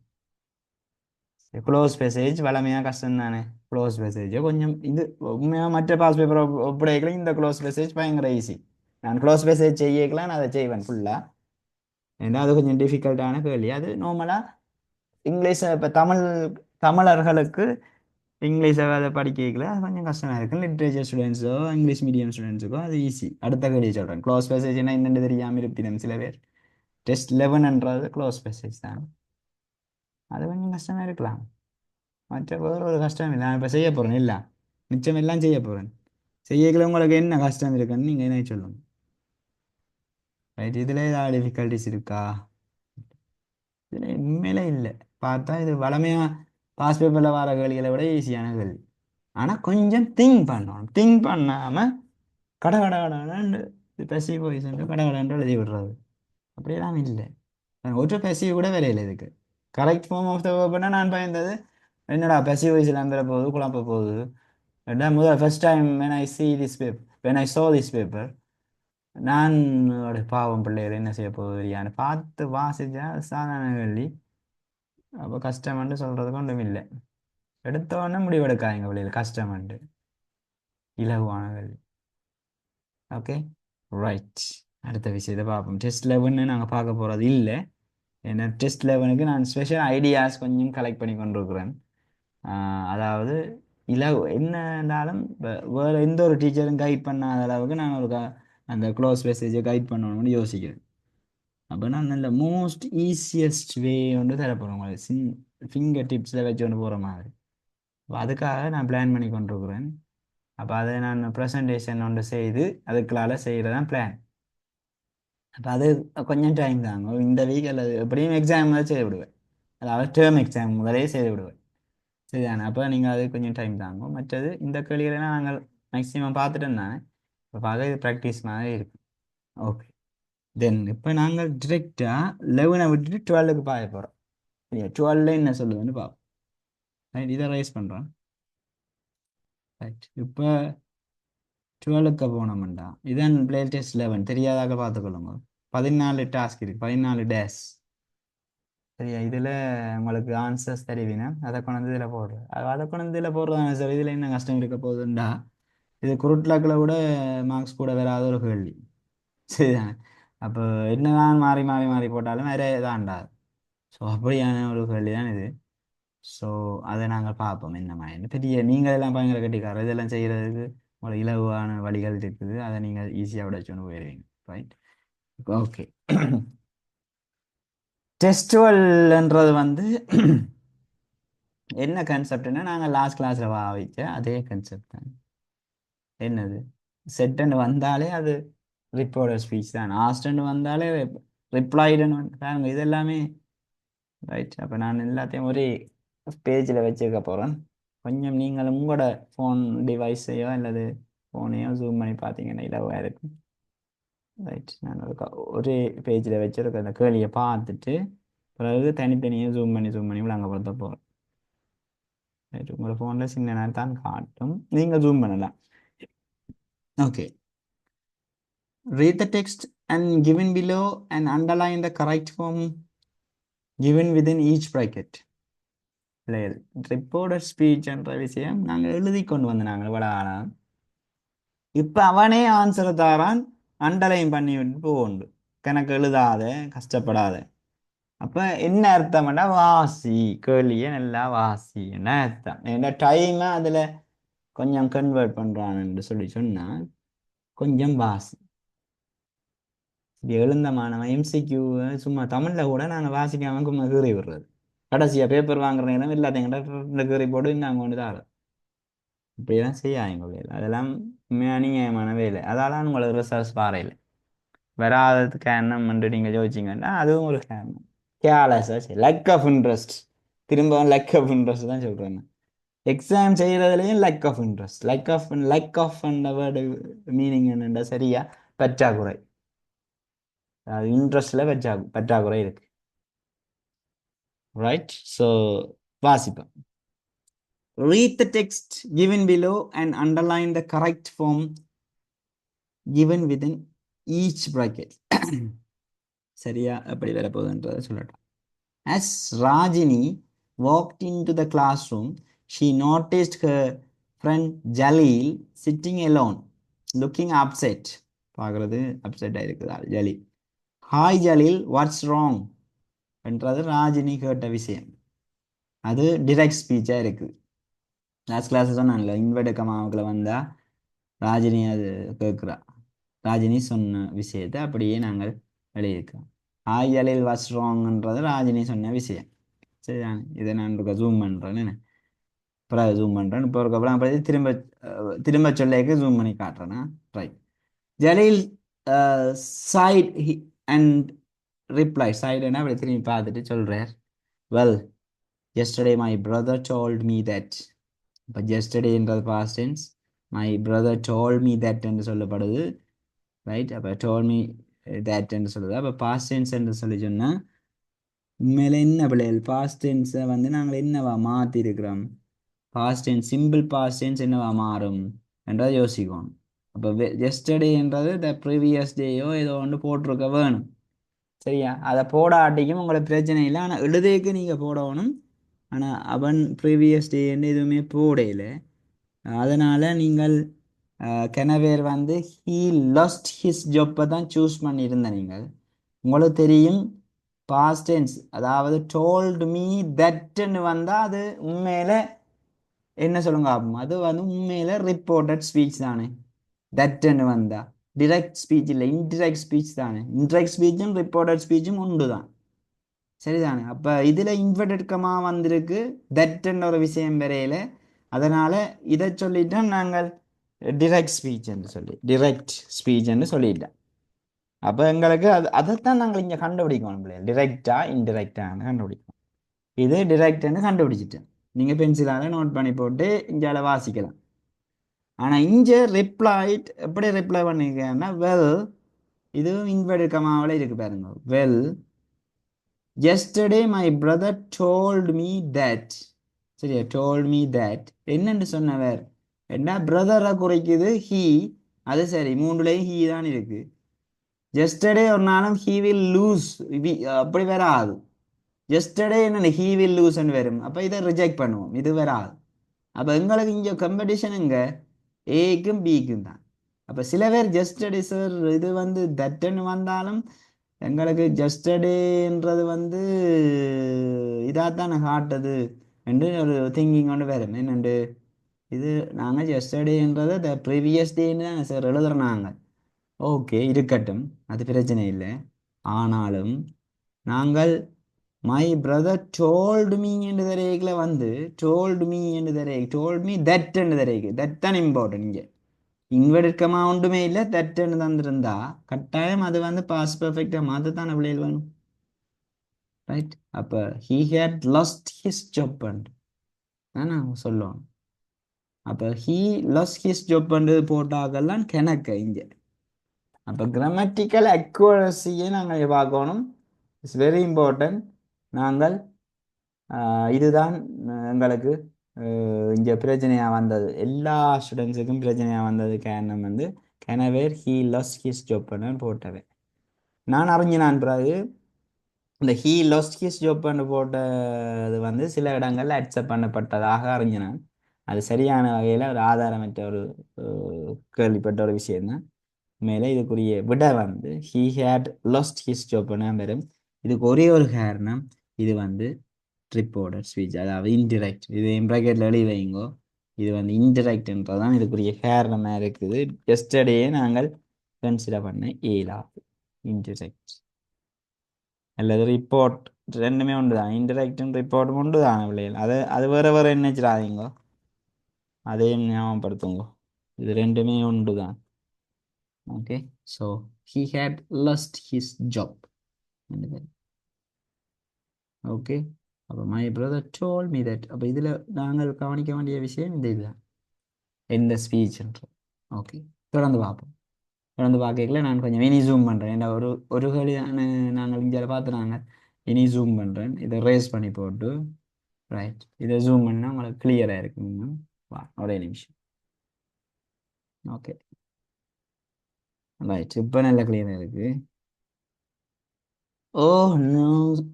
க்ளோஸ் பேசேஜ் வளமையாக கஷ்டம் தானே. க்ளோஸ் பேசேஜ் கொஞ்சம் இது உண்மையாக மற்ற பாஸ் பேப்பர் ஒப்படைக்கலாம், இந்த க்ளோஸ் பேசேஜ் பயங்கர ஈஸி. நான் க்ளோஸ் பேசேஜ் செய்யக்கலாம், நான் அதை செய்வேன் ஃபுல்லாக. ஏன்னா அது கொஞ்சம் டிஃபிகல்ட்டான கேள்வி. அது நார்மலாக இங்கிலீஷை இப்போ தமிழர்களுக்கு இங்கிலீஷை அதை படிக்கல அது கொஞ்சம் கஷ்டமாக இருக்கும். லிட்ரேச்சர் ஸ்டூடெண்ட்ஸோ இங்கிலீஷ் மீடியம் ஸ்டூடெண்ட்ஸுக்கோ அது ஈஸி. அடுத்த கேள்வி சொல்கிறேன், க்ளோஸ் பேசேஜ்னா என்னென்னு தெரியாமல் இருப்பினும் சில பேர். டெஸ்ட் 11ன்றது க்ளோஸ் பேசேஜ் தான், அது கொஞ்சம் கஷ்டமாக இருக்கலாம். மற்ற வேறு ஒரு கஷ்டம் இல்லை. நான் இப்போ செய்ய போகிறேன், இல்லை மிச்சம் எல்லாம் செய்ய போகிறேன். செய்யக்கல உங்களுக்கு என்ன கஷ்டம் இருக்குன்னு நீங்கள் என்ன சொல்லணும். ரைட், இதில் ஏதாவது டிஃபிகல்ட்டிஸ் இருக்கா? இதில் உண்மையிலே இல்லை. பார்த்தா இது வளமையாக பாஸ் பேப்பரில் வர கேள்விகளை விட ஈஸியான கேள்வி. ஆனால் கொஞ்சம் திங்க் பண்ணணும். திங்க் பண்ணாமல் கட கட கடன்னு பெசி பொசிஷன் கட கடன்று எழுதி விடுறது அப்படியெல்லாம் இல்லை. ஒரு பெசி கூட வேலையில் இதுக்கு கரெக்ட் ஃபார்ம் ஆஃப் த வேர்ப்னா நான் பயந்தது என்னடா பெசி வயசில் வந்துட போகுது, குழப்ப போகுது. முதல் first time when I saw this paper நான் பாவம் பிள்ளைகள் என்ன செய்ய போகுது பார்த்து வாசிச்சா சாதாரண கேள்வி. அப்போ கஷ்டம்னு சொல்றதுக்கு ஒன்றும் இல்லை. எடுத்த உடனே முடிவெடுக்காதீங்க வெளியில் கஷ்டம்னு. இலகுவான கல்வி. Okay, right. அடுத்த விஷயத்தை பார்ப்போம். டெஸ்ட் 11 நாங்கள் பார்க்க போகிறது இல்லை. ஏன்னா டெஸ்ட் 11க்கு நான் ஸ்பெஷல் ஐடியாஸ் கொஞ்சம் கலெக்ட் பண்ணி கொண்டிருக்கிறேன். அதாவது என்னன்னாலும் வேறு எந்த ஒரு டீச்சரும் கைட் பண்ணாத அளவுக்கு நான் ஒரு அந்த க்ளோஸ் மெசேஜை கைட் பண்ணணும்னு யோசிக்கிறேன். அப்போ நான் நல்ல மோஸ்ட் ஈஸியஸ்ட் வே ஒன்று தரப்போகிறேன் உங்களுக்கு, ஃபிங்கர் டிப்ஸில் வச்சு கொண்டு போகிற மாதிரி. அப்போ அதுக்காக நான் பிளான் பண்ணி கொண்டிருக்கிறேன். அப்போ அதை நான் ப்ரெசன்டேஷன் ஒன்று செய்து அதுக்குள்ளால செய்கிறதான் பிளான். அப்போ அது கொஞ்சம் டைம் தாங்க, இந்த வீக் அல்லது எப்படியும் எக்ஸாம் முதல் செய்து விடுவேன். அதாவது டேர்ம் எக்ஸாம் முதலே செய்து விடுவேன். சரிதானே? அப்போ நீங்கள் அது கொஞ்சம் டைம் தாங்கும். மற்றது இந்த கேள்விகளெல்லாம் நாங்கள் மேக்ஸிமம் பார்த்துட்டு தானே, இப்போ பார்க்க இது ப்ராக்டிஸ் மாதிரி இருக்கும். ஓகே, தென் இப்போ நாங்கள் டிரெக்டாக 11 விட்டுட்டு 12க்கு பார்க்க போகிறோம். சரியா? 12 என்ன சொல்லுதுன்னு பார்ப்போம். ரைட், இதை ரைஸ் பண்ணுறோம். ரைட், இப்போ 12க்கு போனோம்டா, இதான் பிளே டெஸ்ட் 11 தெரியாதாக பார்த்துக்கொள்ளுங்க. 14 டாஸ்க் இருக்குது, 14 டேஸ். சரியா? இதில் உங்களுக்கு ஆன்சர்ஸ் தெரிவினா அதை கொண்டு வந்து இதில் போடுறேன். அதை கொண்டு வந்து இதில் போடுறதான சார், இதில் என்ன கஷ்டம் இருக்க போகுதுண்டா, இது குருட்லாக்கில் கூட மார்க்ஸ் கூட வராத ஒரு கேள்வி. சரிதானே? அப்போ என்னதான் மாறி மாறி மாறி போட்டாலும் வேற இதான்டா. ஸோ அப்படியான ஒரு கேள்வி தான் இது. ஸோ அதை நாங்கள் பார்ப்போம் என்ன மாதிரி. பெரிய நீங்கள் எல்லாம் பயங்கர கட்டிக்காரர், இதெல்லாம் செய்கிறதுக்கு ஒரு இலகுவான வழிகள் இருக்குது. அதை நீங்கள் ஈஸியாக உடைச்சோன்னு போயிடுவீங்க. Right, okay. டெஸ்டுவல்ன்றது வந்து என்ன கான்செப்ட்னா, நாங்கள் லாஸ்ட் கிளாஸில் வைச்ச அதே கான்செப்ட் தான். என்னது, செட்டுன்னு வந்தாலே அது ரிப்போர்ட்டர் ஸ்பீச் தான். ஆஸ்டன்னு வந்தாலே ரிப்ளைடுன்னு பாருங்க, இது எல்லாமே. ரைட், அப்போ நான் எல்லாத்தையும் ஒரே பேஜில் வச்சுருக்க போகிறேன். கொஞ்சம் நீங்கள் உங்களோட ஃபோன் டிவைஸையோ அல்லது ஃபோனையோ ஜூம் பண்ணி பார்த்தீங்கன்னா இலவாக இருக்கும். ரைட், நான் ஒரே பேஜில் வச்சுருக்க அந்த கேள்வியை பார்த்துட்டு பிறகு தனித்தனியாக ஜூம் பண்ணி விளங்கப்படுத்த போகிறேன். ரைட், உங்களோட ஃபோனில் சின்ன நேரம் தான் காட்டும், நீங்கள் ஜூம் பண்ணலாம். Okay, read the text and given below and underline the correct form given within each bracket. Reporter speech என்ற விஷயம் நாங்கள் எழுதி கொண்டு வந்து நாங்கள் விளையாட, இப்போ அவனே ஆன்சரை தாரான், அண்டர்லைன் பண்ணி விட்டு போகண்டு, கணக்கு எழுதாத, கஷ்டப்படாத. அப்போ என்ன அர்த்தம்னா, வாசி கேள்வியை நல்லா வாசி என்ன அர்த்தம். என்ன டைமை அதில் கொஞ்சம் கன்வெர்ட் பண்ணுறான்னு சொல்லி சொன்னால் கொஞ்சம் வாசி. இது எழுந்த மாணவன் எம்சிக்யூ சும்மா தமிழில் கூட நாங்கள் வாசிக்காமல் சும்மா கீறி விடுறது. கடைசியாக பேப்பர் வாங்குற நேரம் எல்லாத்தையும் கீறி போட்டு நாங்கள் கொண்டு தான் இப்படிதான் செய்யாங்க வேலை. அதெல்லாம் அநியாயமான வேலை. அதால உங்களுக்கு ரிசர்ச் பாறையில் வராததுக்கு காரணம் என்று நீங்கள் யோசிச்சிங்கன்னா அதுவும் ஒரு காரணம். Careless, lack of interest. திரும்பவும் லேக் ஆஃப் இன்ட்ரெஸ்ட் தான் சொல்கிறேன். எக்ஸாம் செய்கிறதுலையும் lack of interest. Lack of அந்த வேர்டு மீனிங் என்னென்னா சரியா பற்றாக்குறை. அது இன்ட்ரெஸ்டில் பற்றாக்குறை இருக்கு. ரைட், ஸோ வாசிப்போம். Read the text given below and underline the correct form given within each bracket. சரியா எப்படி வரப்போகுதுன்றதை சொல்லட்டும். As Rajini walked into the classroom, she noticed her friend Jalil sitting alone, looking upset. பார்க்கறது upset ஆயிருக்குதா Jalil. Hi Jalil, what's wrong என்றது ராஜினி கேட்ட விஷயம். அது direct ஸ்பீச்சாக இருக்குது. லாஸ்ட் கிளாஸ் சொன்னான்ல, இன்வெர்ட் கமாவுக்குள்ள வந்தால் ராஜினி அது கேட்குறா. ராஜினி சொன்ன விஷயத்தை அப்படியே நாங்கள் எழுதியிருக்கோம். ஹாய் ஜலீல், வாட்ஸ் ராங்ன்றது ராஜினி சொன்ன விஷயம். சரிதானே? இதை நான் ஜூம் பண்ணுறேன்னு அப்புறம் ஜூம் பண்ணுறேன். இப்போ அப்புறம் அப்படி திரும்ப திரும்ப சொல்லிக்கு ஜூம் பண்ணி காட்டுறேன்னா. Right, Jaleel sighed and replied. சைடுன்னா அப்படி திரும்பி பார்த்துட்டு சொல்கிறார், well yesterday my brother told me that. இப்போ yesterdayன்றது past tense, my brother told me that என்று சொல்லப்படுது. ரைட், அப்போ told me that என்று சொல்லுது. அப்போ past tense என்று சொல்லி சொன்னால் உண்மையில என்ன பிள்ளைகள் past tense வந்து நாங்கள் என்னவா மாற்றி இருக்கிறோம். past tense, simple past tense என்னவா மாறும் என்றதை யோசிக்கணும். அப்போ yesterday என்றது த ப்ரீவியஸ் டேயோ ஏதோ ஒன்று போட்டிருக்க வேணும். சரியா? அதை போடாட்டிக்கும் உங்களுக்கு பிரச்சனை இல்லை. ஆனால் எழுதேக்கு நீங்கள் போடணும். ஆனால் அவன் ப்ரீவியஸ் டேன்னு எதுவுமே போடையில. அதனால் நீங்கள் கெனவேர் வந்து ஹீ லாஸ்ட் ஹிஸ் ஜாப்பை தான் சூஸ் பண்ணியிருந்த நீங்கள். உங்களுக்கு தெரியும் பாஸ்ட் டென்ஸ், அதாவது டோல்டு மீ தட்ன்னு வந்தால் அது உண்மையில என்ன சொல்லுங்க ஆகும், அது வந்து உண்மையில ரிப்போர்ட்டட் ஸ்பீச் தானே. தட்ன்னு வந்தா டிரெக்ட் ஸ்பீச் இல்லை, இன்டிரெக்ட் ஸ்பீச் தானே. இன்டிரெக்ட் ஸ்பீச்சும் ரிப்போர்ட்டட் ஸ்பீச்சும் உண்டு தான். சரிதானே? அப்போ இதில் இன்வெர்டட் கமா வந்திருக்கு தட்ன்ற ஒரு விஷயம் வரையில. அதனால் இதை சொல்லிட்டோம் நாங்கள் டிரெக்ட் ஸ்பீச் என்று சொல்லி, டிரெக்ட் ஸ்பீச் என்று சொல்லிட்டோம். அப்போ எங்களுக்கு அதைத்தான் நாங்கள் இங்கே கண்டுபிடிக்கணும் பிள்ளைகள், டிரெக்டா இன்டிரெக்டான்னு கண்டுபிடிக்கணும். இது டிரெக்ட்னு கண்டுபிடிச்சிட்டேன். நீங்கள் பென்சிலால் நோட் பண்ணி போட்டு இங்கால வாசிக்கலாம். ஆனால் இங்கே ரிப்ளைட் எப்படி ரிப்ளை பண்ணியிருக்கேன்னா வெல், இதுவும் இன்வெர்டட் கமாவில் இருக்கு பாருங்க. Well yesterday my brother told me that. சரியா? told me that என்னன்னு சொன்னவர் என்ன பிரதரை குறைக்குது ஹீ. அது சரி, மூன்றுலையும் ஹீ தான் இருக்கு. yesterday ஒரு நாளும் he will lose அப்படி வராது. yesterday என்ன he will lose வரும். அப்போ இதை ரிஜெக்ட் பண்ணுவோம், இது வராது. அப்போ எங்களுக்கு இங்கே காம்படிஷன் எங்க ஏக்கும் பிக்கும் தான். அப்போ சில பேர் yesterday சார் இது வந்து தட்டுன்னு வந்தாலும் எங்களுக்கு ஜஸ்டடேன்றது வந்து இதாகத்தானே காட்டுது என்று ஒரு திங்கிங் கொண்டு வரும். என்னண்டு இது நாங்கள் ஜஸ்டடேன்றதை த ப்ரீவியஸ் டேன்னு தான் சார் எழுதுறோம் நாங்கள். ஓகே இருக்கட்டும், அது பிரச்சனை இல்லை. ஆனாலும் நாங்கள் மை பிரதர் டோல்டு மீ என்று தரையில வந்து டோல்டு மீ என்று தரை டோல்டு மீ தட் என்று தரைக்கு தட் தான் இம்பார்ட்டன்ட். இங்கே இன்வெர்டட் கமா ஒன்றுமே இல்லை, தட்டுன்னு தந்திருந்தா கட்டாயம் அது வந்து பாஸ் பெர்ஃபெக்டாக மாற்ற தானே பிள்ளைகள் வேணும். ரைட்? அப்போ he had lost his job நான் சொல்லுவோம். அப்போ ஹீ லாஸ்ட் ஹிஸ் ஜாப் போட்டாக்கெல்லாம் கணக்கு இங்கே. அப்போ கிராமட்டிக்கல் அக்யூரஸியை நாங்கள் பார்க்கணும். It's very important. நாங்கள் இதுதான் எங்களுக்கு இங்கே பிரச்சனையாக வந்தது, எல்லா ஸ்டூடெண்ட்ஸுக்கும் பிரச்சனையாக வந்தது காரணம் வந்து கெனவேர் ஹீ லாஸ்ட் ஹிஸ் ஜாப்னு போட்டவே. நான் அறிஞ்சினான் பிறகு இந்த ஹீ லாஸ்ட் ஹிஸ் ஜாப்னு போட்டது வந்து சில இடங்களில் அக்செப்ட் பண்ணப்பட்டதாக அறிஞ்சினான். அது சரியான வகையில் ஒரு ஆதாரமற்ற ஒரு கேள்விப்பட்ட ஒரு விஷயம்தான். மேலே இதுக்குரிய விட வந்து ஹீ ஹேட் லாஸ்ட் ஹிஸ் ஜாப்னு வரும். இதுக்கு ஒரே ஒரு காரணம், இது வந்து ரிப்போர்ட்டட் ஸ்பீச், அதாவது இன்டிரெக்ட். இது ப்ராக்கெட்டில் எழுதி வைங்கோ. இது வந்து இன்டிரெக்ட்ன்றதான் இதுக்குரிய காரணமாக இருக்குது. எஸ்டர்டேயே நாங்கள் கன்சிடர் பண்ண இயலாது. இன்டிரெக்ட் அல்லது ரிப்போர்ட் ரெண்டுமே உண்டு தான். இன்டிரெக்டும் ரிப்போர்ட்டும் உண்டு தான் பிள்ளைகள். அது அது வேறு வேறு என்னச்சிடாதீங்கோ, அதையும் ஞாபகப்படுத்துங்கோ. இது ரெண்டுமே உண்டு தான். Okay, so he had lost his job. Okay, அப்போ my brother told me that. அப்போ இதில் நாங்கள் கவனிக்க வேண்டிய விஷயம் இந்த இதுதான், எந்த ஸ்பீச்ன்ற. ஓகே, தொடர்ந்து பார்ப்போம். தொடர்ந்து பார்க்கல நான் கொஞ்சம் இனி ஜூம் பண்ணுறேன். ஏன்னா ஒரு கேள்வி நாங்கள் இங்கே பார்த்துனாங்க. இனி ஜூம் பண்ணுறேன், இதை ரேஸ் பண்ணி போட்டு. ரைட், இதை ஜூம் பண்ணால் உங்களுக்கு கிளியராக இருக்குங்க. வா, ஒரே நிமிஷம். ஓகே, ரைட், இப்போ நல்ல கிளியராக இருக்குது. Oh no,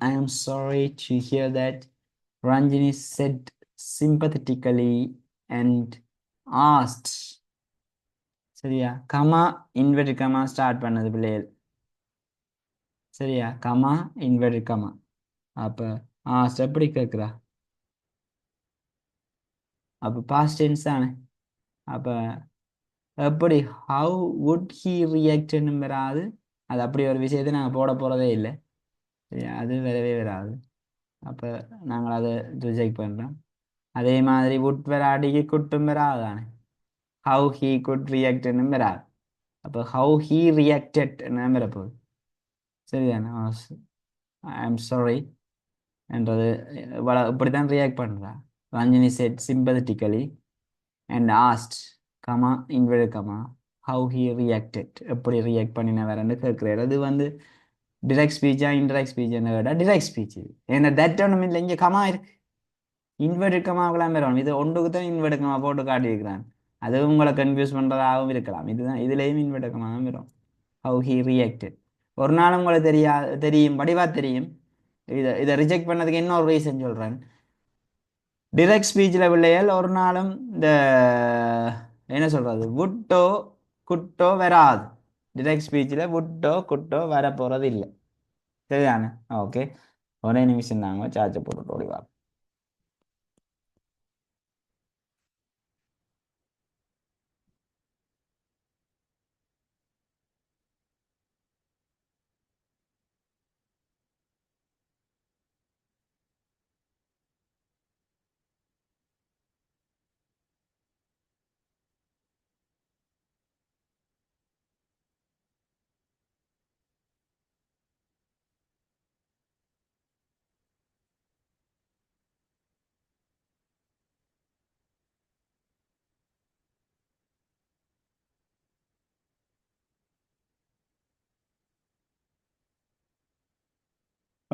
I am sorry to hear that, Ranjini said sympathetically and asked. சரியா? கமா இன்வெர்டட் கமா ஸ்டார்ட் பண்ணது பிள்ளைகள். சரியா? Comma inverted comma. அப்போ ஆஸ்ட் எப்படி கேட்குறா? அப்போ பாஸ்ட் டென்ஸ் தானே. அப்போ எப்படி ஹவு வுட் ஹீ ரியாக்ட்னு வராது. அது அப்படி ஒரு விஷயத்தை நாங்கள் போட போகிறதே இல்லை. சரியா? அது வரவே வராது. அப்போ நாங்கள் அதை ரிஜெக்ட் பண்ணுறோம். அதே மாதிரி வுட் வராடிக்கு குட்டும் வராது தானே. ஹவு ஹீ குட் ரியாக்ட்னு வராது. அப்போ ஹவு ஹீ ரியாக்டட்னு வரப்போகுது. சரிதானே? ஐ ஆம் சாரி என்றது இப்படி தான் ரியாக்ட் பண்ணுறா. Ranjini said sympathetically and asked comma inverted comma how he reacted, எப்படி ரியாக்ட் பண்ணின வேறன்னு கேட்குறாரு. அது வந்து டிரெக்ட் ஸ்பீச்சா இன்டரெக்ட் ஸ்பீச் என்ன கேட்டால் டிரெக்ட் ஸ்பீச். இது ஏன்னா தட் ஒன்றும் இல்லை, இங்கே கமா இருக்கு. இன்வெர்டட் கமாவுக்கெல்லாம் வரணும். இது ஒன்றுக்கு தான் இன்வெர்டட் கமா போட்டு காட்டியிருக்கிறான். அது உங்களை கன்ஃபியூஸ் பண்ணுறதாகவும் இருக்கலாம். இதுதான் இதுலேயும் இன்வெர்டட் கமா தான் வரும். How he reacted. ஒரு நாளும் உங்களுக்கு தெரியும் வடிவா தெரியும். இதை ரிஜெக்ட் பண்ணதுக்கு இன்னொரு ரீசன் சொல்றேன். டிரெக்ட் ஸ்பீச்சில் பிள்ளைகள் ஒரு நாளும் இந்த என்ன சொல்றது would-ஓ could-ஓ வராது. டிரெக்ட் ஸ்பீச்சில் would-ஓ could-ஓ வர போறது இல்லை. சரிதானே? ஓகே, ஒரே நிமிஷம் தாங்க, சார்ஜை போட்டுட்டு ஓடி வா.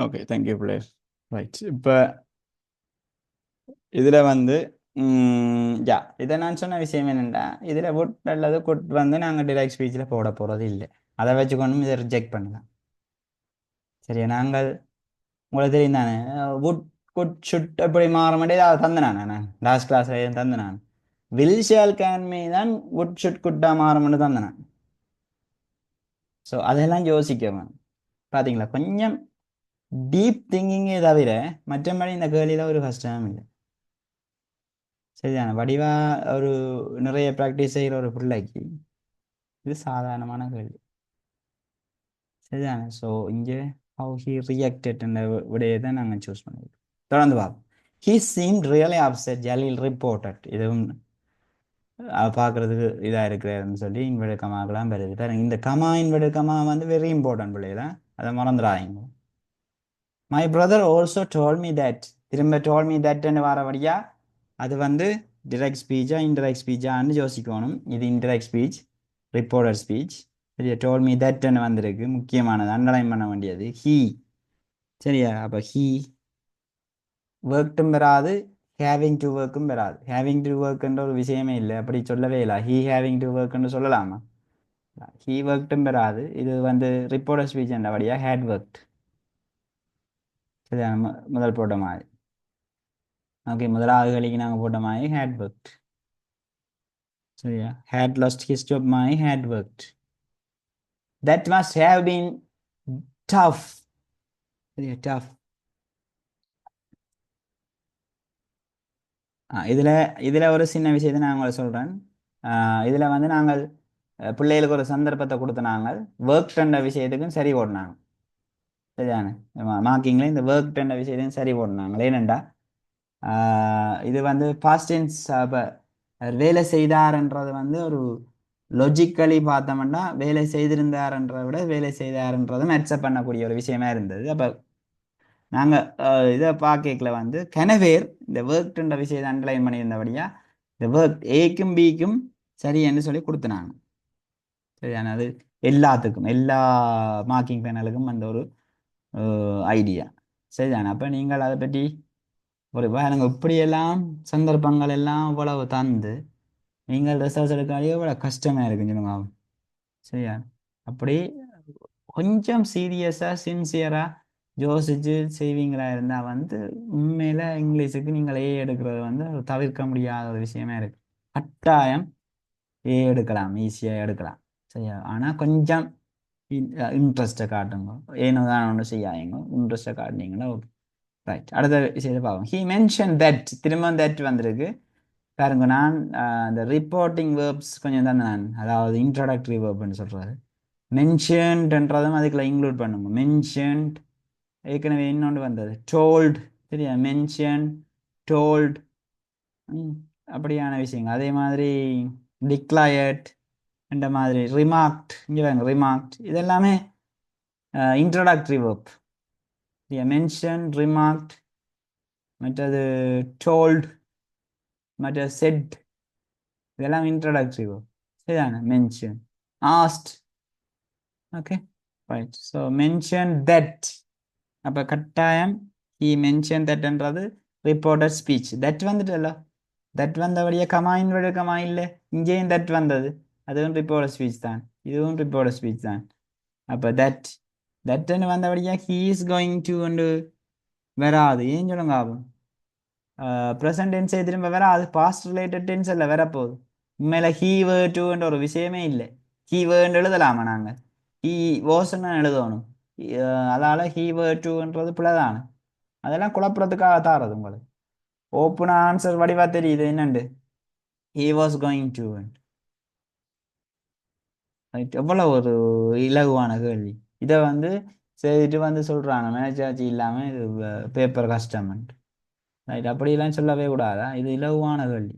ஓகே, தேங்க்யூ பிள்ளை. ரைட், இப்போ இதுல வந்து யா இதை நான் சொன்ன விஷயம் என்னென்னா, இதுல would அல்லது could வந்து நாங்க டிரெக்ட் ஸ்பீச்சில் போட போறது இல்லை. அதை வச்சுக்கொண்டும் இதை ரிஜெக்ட் பண்ணலாம். சரியா? நாங்கள் உங்களுக்கு தெரியும் தானே, would could should எப்படி மாற மாட்டேது அதை தந்து நான் லாஸ்ட் கிளாஸ்ல தந்து நான் வில் ஷால் கேன் மீ தான் would should could மாற மட்டும் தந்து நான். ஸோ அதெல்லாம் யோசிக்கணும். பார்த்தீங்களா, கொஞ்சம் டீப் திங்கிங்கே தவிர மற்றபடி இந்த கேள்வியில் ஒரு கஷ்டமும் இல்லை. சரிதானே? வடிவா ஒரு நிறைய ப்ராக்டிஸ் செய்கிற ஒரு பிள்ளைக்கு இது சாதாரணமான கேள்வி. சரிதானே? ஸோ இங்கே ஹவு ஹி ரியாக்டட் என்ற விடையை தான் நாங்கள் சூஸ் பண்ணியிருக்கோம். தொடர்ந்து பார்ப்போம். He seem really upset Jalil reported. இதுவும் பார்க்குறதுக்கு இதாக இருக்கிறாருன்னு சொல்லி இன்வெர்டட் கமாக்கெல்லாம் வருது. பாருங்க, இந்த கமா இன்வெர்டட் கமா வந்து வெரி இம்பார்ட்டன்ட் பிள்ளைல, அதை மறந்துடாதீங்க. My brother also toll me that. திரும்ப டோல் மீ தட்ன்னு வரபடியா அது வந்து டிரெக்ட் ஸ்பீச்சா இன்டரெக்ட் ஸ்பீச்சான்னு யோசிக்கணும். இது இன்டரெக்ட் ஸ்பீச், ரிப்போர்ட்டர் ஸ்பீச். சரியா? டோல் மீ தட்ன்னு வந்திருக்கு, முக்கியமானது, அண்டர்லைன் பண்ண வேண்டியது ஹீ. சரியா? அப்போ ஹீ ஒர்க்டும் வராது, ஹேவிங் டு ஒர்க்கும் வராது. ஹேவிங் டு ஒர்க்ன்ற ஒரு விஷயமே இல்லை, அப்படி சொல்லவே இல்லை. ஹீ ஹேவிங் டு ஒர்க்னு சொல்லலாமா? ஹீ ஒர்க்டும் வராது. இது வந்து ரிப்போர்ட்டர் ஸ்பீச் என்றபடியா ஹேட் ஒர்க்ட். சரியா? முதல் போட்ட மாதிரி. ஓகே, முதலாவது கழிக்கு நாங்கள் போட்ட மாதிரி ஹேட் ஒர்க்ட். சரியா? Had lost his job my had worked. That must have been tough. சரியா? டஃப். இதில் இதில் ஒரு சின்ன விஷயத்தை நான் உங்களை சொல்கிறேன். இதில் வந்து நாங்கள் பிள்ளைகளுக்கு ஒரு சந்தர்ப்பத்தை கொடுத்த நாங்கள் ஒர்க் என்ற விஷயத்துக்கும் சரி ஓடினாங்க. சரிதானே? மார்க்கிங்கில் இந்த ஒர்க் என்ற விஷயத்தையும் சரி ஓடினாங்க. ஏனெண்டா இது வந்து பாஸ்ட் டென்ஸ். அப்போ வேலை செய்தார்ன்றது வந்து ஒரு லொஜிக்கலி பார்த்தோம்னா வேலை செய்திருந்தார்ன்றதை விட வேலை செய்தார்ன்றதும் அக்செப்ட் பண்ணக்கூடிய ஒரு விஷயமா இருந்தது. அப்போ நாங்கள் இதை பார்க்கல வந்து கனவேர் இந்த ஒர்க்ன்ற விஷயத்தை அண்டர்லைன் பண்ணியிருந்தபடியா இந்த ஒர்க் ஏக்கும் பிக்கும் சரி என்று சொல்லி கொடுத்துனாங்க. சரியான? அது எல்லாத்துக்கும், எல்லா மார்க்கிங் பேனலுக்கும் அந்த ஒரு ஐடியா. சரிதானே? அப்போ நீங்கள் அதை பற்றி ஒரு பாருங்க, இப்படியெல்லாம் சந்தர்ப்பங்கள் எல்லாம் இவ்வளவு தந்து நீங்கள் ரிசர்ச் எடுக்காதே இவ்வளோ கஷ்டமாக இருக்குன்னு சொல்லுங்க. சரியா? அப்படி கொஞ்சம் சீரியஸாக சின்சியராக யோசிச்சு செய்வீங்களா இருந்தால் வந்து உண்மையில் இங்கிலீஷுக்கு நீங்கள் ஏ எடுக்கிறது வந்து தவிர்க்க முடியாத ஒரு விஷயமா இருக்கு. கட்டாயம் ஏ எடுக்கலாம், ஈஸியாக எடுக்கலாம். சரியா? ஆனால் கொஞ்சம் இன்ட்ரெஸ்ட்டை காட்டுங்க. ஏனோ தான் ஒன்று செய்யாதீங்க, இன்ட்ரெஸ்ட்டை காட்டினீங்கன்னா ஓகே. ரைட், அடுத்த விஷயத்தை பார்ப்போம். He mention that. திரும்ப தட் வந்திருக்கு பாருங்க. நான் இந்த ரிப்போர்ட்டிங் வேர்ப்ஸ் கொஞ்சம் தான் நான், அதாவது இன்ட்ரோடக்டரி வேர்ப்னு சொல்கிறாரு. மென்ஷன்ட்ன்றதும் அதுக்குள்ள இன்க்ளூட் பண்ணுங்க. மென்ஷன்ட், ஏற்கனவே இன்னொன்று வந்தது டோல்ட். சரியா? மென்ஷன், டோல்ட், அப்படியான விஷயங்கள். அதே மாதிரி டிக்ளயர்ட் என்ற மாதிரி, ரிமார்க்ட், இங்கே பாருங்க ரிமார்க்ட், இதெல்லாமே இன்ட்ரோடக்டரி வேர்ப். மென்ஷன், ரிமார்க்ட், மற்றது டோல்ட், மற்ற செட், இதெல்லாம் இன்ட்ரோடக்டரி வேர்ப். சரிதானே? Mention, asked. Okay, right. So mention that. அப்போ கட்டாயம் ஹி மென்ஷன் தட்ன்றது ரிப்போர்ட்டட் ஸ்பீச். தட் வந்துட்டല്ലോ, தட் வந்தபடியே கமா இன்வெர்டட் கமா இல்லை, இங்கேயும் தட் வந்தது, அதுவும் ரிப்போர்ட்டட் ஸ்பீச் தான், இதுவும் ரிப்போர்ட்டட் ஸ்பீச் தான். அப்போ தட் தட்ன்னு வந்தபடியா ஹீ இஸ் கோயிங் டு கொண்டு வராது. ஏன் சொல்லுங்க ஆகும்? ப்ரெசன்ட் டென்ஸே திரும்ப வராது. பாஸ்ட் ரிலேட்டட் டென்ஸ் இல்லை வரப்போகுது. உண்மையில ஹீ வேர் டுன்ற ஒரு விஷயமே இல்லை. ஹீ வேர்ன்னு எழுதலாமா நாங்கள்? ஹீ வாஸ்ன்னு எழுதணும். அதால ஹீ வேர் டுன்றது பிள்ளைதானே. அதெல்லாம் குழப்பறதுக்காக தாரது உங்களுக்கு. ஓப்பன் ஆன்சர் வடிவா தெரியுது என்னண்டு. He was going to. எவ்வளவு ஒரு இலகுவான கேள்வி. இதை வந்து செய்துட்டு வந்து சொல்றாங்க மேனேஜாச்சு இல்லாம இது பேப்பர் கஷ்டம். ரைட், அப்படிலாம் சொல்லவே கூடாதா? இது இலகுவான கேள்வி.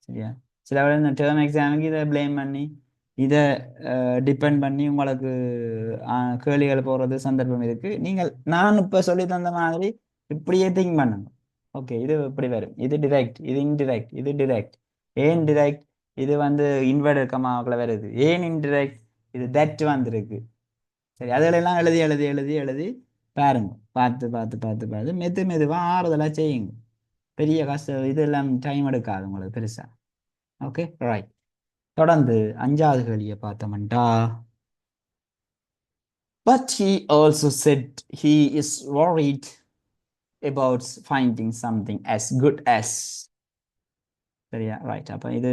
சரியா? சில வேளை இந்த டேர்ம் எக்ஸாமுக்கு இதை ப்ளேம் பண்ணி இதை டிபெண்ட் பண்ணி உங்களுக்கு கேள்விகள் போடுறது சந்தர்ப்பம் இருக்கு. நீங்கள் நான் இப்போ சொல்லி தந்த மாதிரி இப்படியே திங்க் பண்ணுங்க. ஓகே, இது இப்படி வரும், இது டிரெக்ட், இது இன்டிரெக்ட், இது டிரெக்ட். ஏன் டிரெக்ட்? இது வந்து இன்வெர்டர் கமாவுக்குள்ள வருது. ஏன் இன்டிரெக்ட்? இது தட் வந்திருக்கு. சரி, அதிலெல்லாம் எழுதி எழுதி எழுதி எழுதி பாருங்க. பார்த்து பார்த்து பார்த்து பார்த்து மெதுவாக ஆறுதலாக செய்யுங்க. பெரிய கஷ்டம் இதெல்லாம் டைம் எடுக்காது உங்களுக்கு பெருசா. Okay, right. தொடர்ந்து அஞ்சாவது கேள்வியை பார்த்தோம்டா. But he also said he is worried about finding something as good as. சரியா? ரைட். அப்போ இது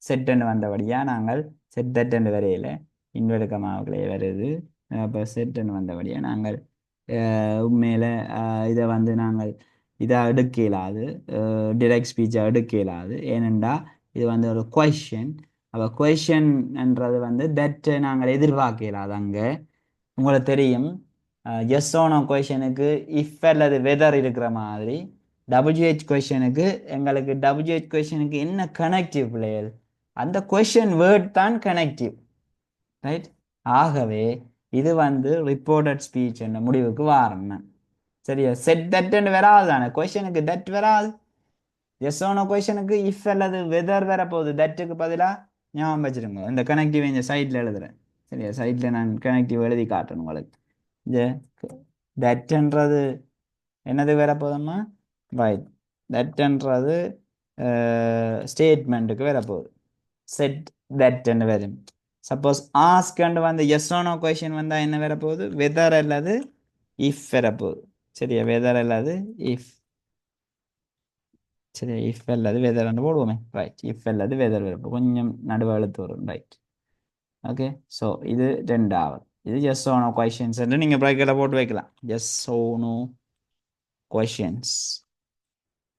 செட்டுன்னு வந்தபடியா நாங்கள் செட் தட்டுன்னு வரையில இன்வெடுக்கமாவுக்குள்ளே வருது. அப்போ செட்டுன்னு வந்தபடியா நாங்கள் உண்மையில இதை வந்து நாங்கள் இதை எடுக்க இயலாது. டிரெக்ட் ஸ்பீச்சை எடுக்க இயலாது. ஏனெண்டா இது வந்து ஒரு கொஷின். அப்போ கொஷின்ன்றது வந்து தட்டை நாங்கள் எதிர்பார்க்க இயலாது. அங்கே உங்களுக்கு தெரியும் எஸ் ஓனோ கொஷனுக்கு இஃப் அல்லது வெதர் இருக்கிற மாதிரி டபிள்யூஹெச் கொஷனுக்கு எங்களுக்கு டபிள்யூஹெச் கொஷனுக்கு என்ன கனெக்டிவ் பிள்ளைகள்? அந்த கொஷன் வேர்ட் தான் கனெக்டிவ். ரைட். ஆகவே இது வந்து ரிப்போர்ட்டட் ஸ்பீச் என்ற முடிவுக்கு வாரணும். சரியா? செட் தட்னு வராது தானே, கொஷனுக்கு தட் வராது. எஸ் ஓனோ கொஷனுக்கு இஃப் அல்லது வெதர் வரப்போகுது. தட்டுக்கு பதிலாக ஞாபகம் வச்சிருங்க. இந்த கனெக்டிவ் இந்த சைட்ல எழுதுறேன். சரியா? சைட்ல நான் கனெக்டிவ் எழுதி காட்டுறேன் உங்களுக்கு. இந்த தட்ன்றது என்னது வரப்போகுதும்மா? ரைட். தட்ன்றது ஸ்டேட்மெண்ட்டுக்கு வரப்போகுது. செட் தட்ன்னு வரும். சப்போஸ் ஆஸ்க்ண்டு வந்து எஸ் ஓனோ கொஷின் வந்தால் என்ன வரப்போகுது? வெதர் அல்லது இஃப் வரப்போகுது. சரியா? வெதர் அல்லது இஃப். சரி, இஃப் அல்லது வெதர்ன்னு போடுவோமே. ரைட், இஃப் அல்லது வெதர் வரப்போ கொஞ்சம் நடுவு எழுத்து வரும். ரைட். ஓகே, ஸோ இது ரெண்டாவது. இது எஸ் ஓனோ கொஷின்ஸ் என்று நீங்கள் ப்ராக்கெட்டில் போட்டு வைக்கலாம். எஸ் ஓனோ கொஷின்ஸ்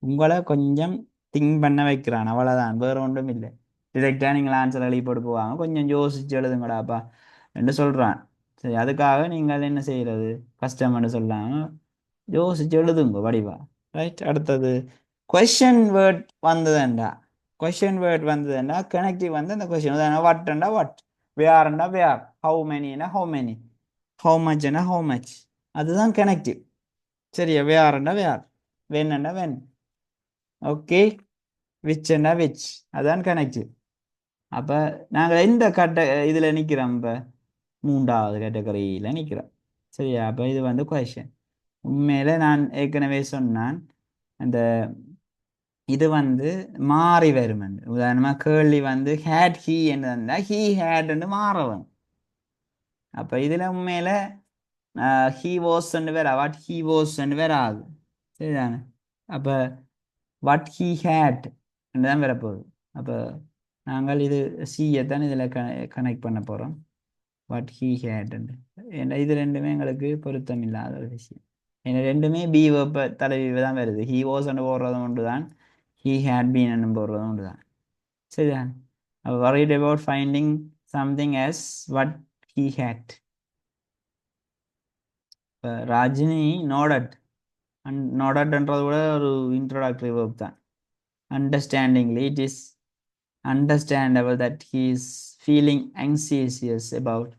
உங்களை கொஞ்சம் திங்க் பண்ண வைக்கிறான், அவ்வளோதான், வேறு ஒன்றும் இல்லை. டிரெக்டாக நீங்கள் ஆன்சர் எழுதி போட்டு போவாங்க, கொஞ்சம் யோசிச்சு எழுதுங்கடாப்பா என்று சொல்கிறான். சரி, அதுக்காக நீங்கள் என்ன செய்கிறது? கஷ்டம்னு சொல்லாமல் யோசிச்சு எழுதுங்க வடிவா. ரைட். அடுத்தது கொஷின் வேர்ட் வந்ததுண்டா. கொஷின் வேர்ட் வந்ததுண்டா கனெக்டிவ் வந்து அந்த கொஷின் வாட்ண்டா வாட், வேர்ண்டா வேர், ஹவு மெனினா ஹவு மெனி, ஹவு மச்னா ஹவு மச், அதுதான் கனெக்டிவ். சரியா? வேர்ண்டா வேர், வென்னா வென். ஓகே, விச்னா விச், அதுதான் கனெக்டிவ். அப்போ நாங்கள் எந்த இதில் நிற்கிறோம்? இப்போ மூன்றாவது கேட்டகரியில் நிற்கிறோம். சரியா? அப்போ இது வந்து கொஷின். உண்மையில நான் ஏற்கனவே சொன்னான், அந்த இது வந்து மாறி வரும். உதாரணமாக கேள்வி வந்து ஹேட் ஹீ என்று இருந்தால் ஹீ ஹேட்னு மாறவன். அப்போ இதில் உண்மையில ஹீ வாஸ்ன்னு வேற, வாட் ஹீ வாஸ்ன்னு வராது. சரிதானே? அப்போ வாட் ஹீ ஹேட் தான் வரப்போகுது. அப்போ நாங்கள் இது சியை தான் இதில் கனெக்ட் பண்ண போகிறோம். வாட் ஹீ ஹேட்ன்னு. ஏன்னா இது ரெண்டுமே எங்களுக்கு பொருத்தம் இல்லாத ஒரு விஷயம். ஏன்னா ரெண்டுமே பி வெப்ப தலைவி தான் வருது. ஹீ வாஸ்ன்னு போடுறதும் உண்டு தான், ஹீ ஹேட் பீன் போடுறதும் உண்டு தான். சரிதான். worried about finding something as what he had. Rajini nodded. noddedன்றது கூட ஒரு இன்ட்ரோடக்டரி verb தான். Understandingly, it is understandable that he is feeling anxious about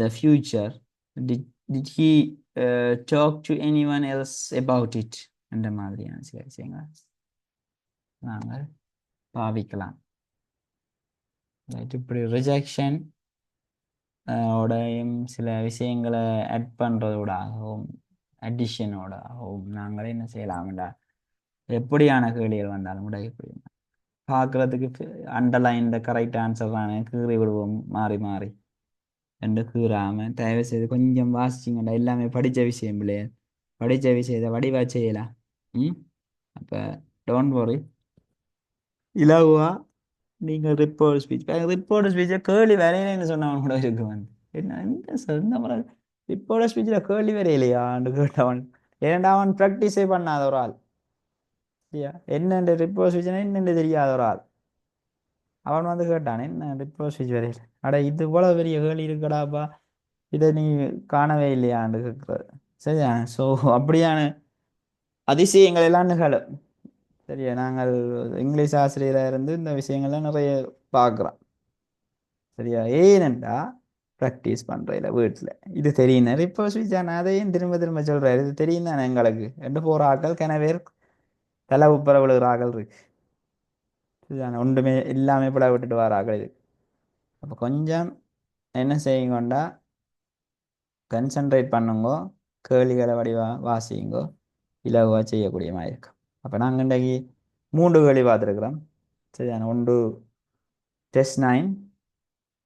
the future. Did he talk to anyone else about it? அந்த மாதிரியான சில விஷயங்கள் நாங்கள் பாவிக்கலாம். இப்படி rejection ஓடையும் சில விஷயங்களை ஆட் பண்ணுறதோடாகவும் அடிஷனோடாகவும் நாங்களே என்ன செய்யலாம்டா, எப்படியான கேள்விகள் வந்தாலும் கூட எப்படி பார்க்குறதுக்கு அண்டர்லைன் த கரெக்ட் ஆன்சர் தானே கீறி விடுவோம் மாறி மாறி. என்று கூறாம தயவு செய்து கொஞ்சம் வாசிச்சிங்கடா. எல்லாமே படிச்ச விஷயம் பிள்ளைகள். படிச்ச விஷயத்தை வடிவா செய்யலாம். ம் அப்ப டோன்ட் worry. இலகுவா நீங்கள் ரிப்போர்ட் ஸ்பீச் ரிப்போர்ட் ஸ்பீச்சை கேள்வி வரையிலேன்னு சொன்னவன் கூட இருக்குவன். என்ன இந்த சொந்த முறை ரிப்போர்ட் ஸ்பீச்சில் கேள்வி வரையிலையான்னு கேட்டவன். ஏன்டா அவன் ப்ராக்டிஸே பண்ணாத ஒரு ஆள். சரியா என்னென்று ரிப்போர்ட் ஸ்பீச்னா என்னென்று தெரியாத ஒரு ஆள். அவன் வந்து கேட்டான் என்ன ரிப்போர்ட் ஸ்பீச் வரையில. அட இது போல பெரிய கேள்வி இருக்கடாப்பா, இதை நீ காணவே இல்லையான்னு கேட்குறது. சரியா ஸோ அப்படியான அதிசயங்கள் எல்லாம் நிகழும். சரியா நாங்கள் இங்கிலீஷ் ஆசிரியராக இருந்து இந்த விஷயங்கள்லாம் நிறைய பார்க்குறோம். சரியா ஏனென்றா ப்ராக்டிஸ் பண்ணுறதில்ல வீட்டில். இது தெரியும் இப்போ ஸ்விட்ச் ஆனால் அதையும் திரும்ப திரும்ப சொல்கிறாரு இது தெரியும் தானே எங்களுக்கு ரெண்டு போகிற ஆக்கள் கிணவேர் தலை உப்பர விழுகிற ஆக்கள் இருக்கு. சரிதானே ஒன்றுமே எல்லாமே பிட விட்டுட்டு வர ஆக்கள் இருக்கு. அப்போ கொஞ்சம் என்ன செய்யுங்கொண்டா கன்சன்ட்ரேட் பண்ணுங்கோ, கேள்விகளை வடிவா வாசிங்கோ, இலகுவாக செய்யக்கூடிய மாதிரி இருக்கும். அப்போ நாங்கள் இன்றைக்கு 3 கேள்வி பார்த்துருக்குறோம். சரிதானே ஒன்று டெஸ்ட் 9.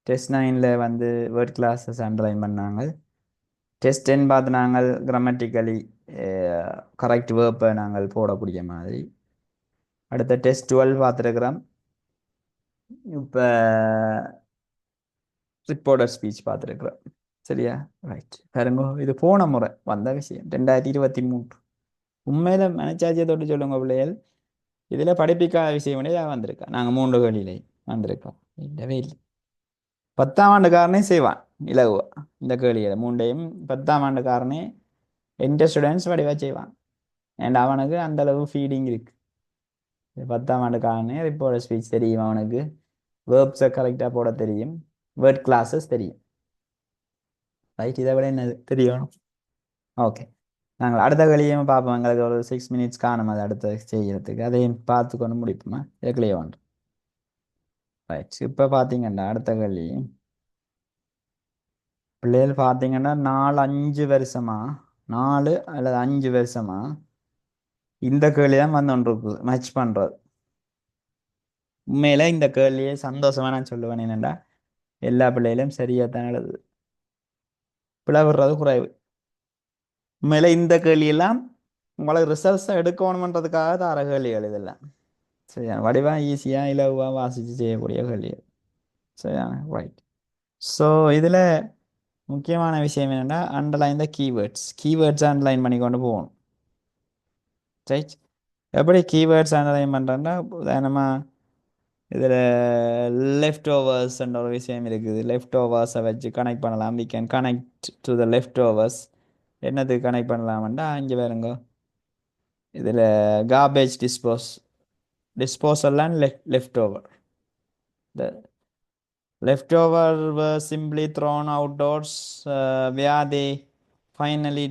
டெஸ்ட் 9ல் வந்து வேர்ட் கிளாஸஸ் அண்டர்லைன் பண்ணாங்க. டெஸ்ட் 10 பார்த்து நாங்கள் கிராமட்டிக்கலி கரெக்ட் வேர்ப்பை நாங்கள் போடக்கூடிய மாதிரி. அடுத்த டெஸ்ட் 12 பார்த்துருக்குறோம். இப்போ ரிப்போர்ட்டர் ஸ்பீச் பார்த்துருக்குறோம். சரியா ரைட் பாருங்க, இது போன முறை வந்த விஷயம் 2023. உண்மையில மனச்சாட்சியை தொட்டு சொல்லுங்க பிள்ளைகள், இதில் படிப்பிக்காத விஷயம் வந்திருக்கா. நாங்கள் 3 கேள்வியிலே வந்திருக்கோம். இல்லவே இல்லை. 10ஆம் ஆண்டுக்காரனே செய்வான் இலகுவா இந்த கேள்விகளை 3ஐயும். 10ஆம் ஆண்டுக்காரனே எந்த ஸ்டூடெண்ட்ஸ் வடிவா செய்வான். அண்ட் அவனுக்கு அந்த அளவு ஃபீடிங் இருக்கு. 10ஆம் ஆண்டுக்காரனே ரிப்போர்ட் ஸ்பீச் தெரியும், அவனுக்கு வேர்ப்ஸை கரெக்டாக போட தெரியும், வேர்ட் கிளாஸஸ் தெரியும். ரைட் இதை விட என்னது தெரியணும். ஓகே நாங்கள் அடுத்த கேள்வியும் பார்ப்போம். எங்களுக்கு ஒரு 6 minutes காணும் அது அடுத்த செய்யறதுக்கு. அதையும் பார்த்து கொண்டு முடிப்போமா இதுக்குள்ளேயே ஒன்று. ரைட் இப்போ பார்த்தீங்கன்னா அடுத்த கேள்வி பிள்ளைகள் பார்த்தீங்கன்னா 4-5 வருஷமா 4 அல்லது 5 வருஷமா இந்த கேள்வி தான் வந்து ஒன்று இருக்குது மேட்ச் பண்ணுறது. உண்மையில இந்த கேள்வியை சந்தோஷமா நான் சொல்லுவேன். என்னென்னா எல்லா பிள்ளைகளும் சரியாக தான் எழுதுது, பிளவுறது குறைவு. உண்மையில இந்த கேள்வியெல்லாம் உங்களுக்கு ரிசல்ட்ஸை எடுக்கணுமன்றதுக்காக தார கேள்விகள் இதெல்லாம். சரியா வடிவாக ஈஸியாக இலகுவாக வாசித்து செய்யக்கூடிய கேள்விகள். சரியா ரைட். ஸோ இதில் முக்கியமான விஷயம் என்னென்னா அண்டர்லைன் த கீவேர்ட்ஸ் அண்டர்லைன் பண்ணி கொண்டு போகணும். ரைட் எப்படி கீவேர்ட்ஸ் அண்டர்லைன் பண்ணுறோன்னா உதாரணமாக இதில் லெஃப்ட் ஓவர்ஸ்ன்ற ஒரு விஷயம் இருக்குது. லெஃப்ட் ஓவர்ஸை வச்சு கனெக்ட் பண்ணலாம். We can connect to the leftovers. என்னத்துக்கு கனெக்ட் பண்ணலாம்டா இங்கே பாருங்க, இதில் garbage disposal and leftover. The leftover were simply thrown outdoors where they finally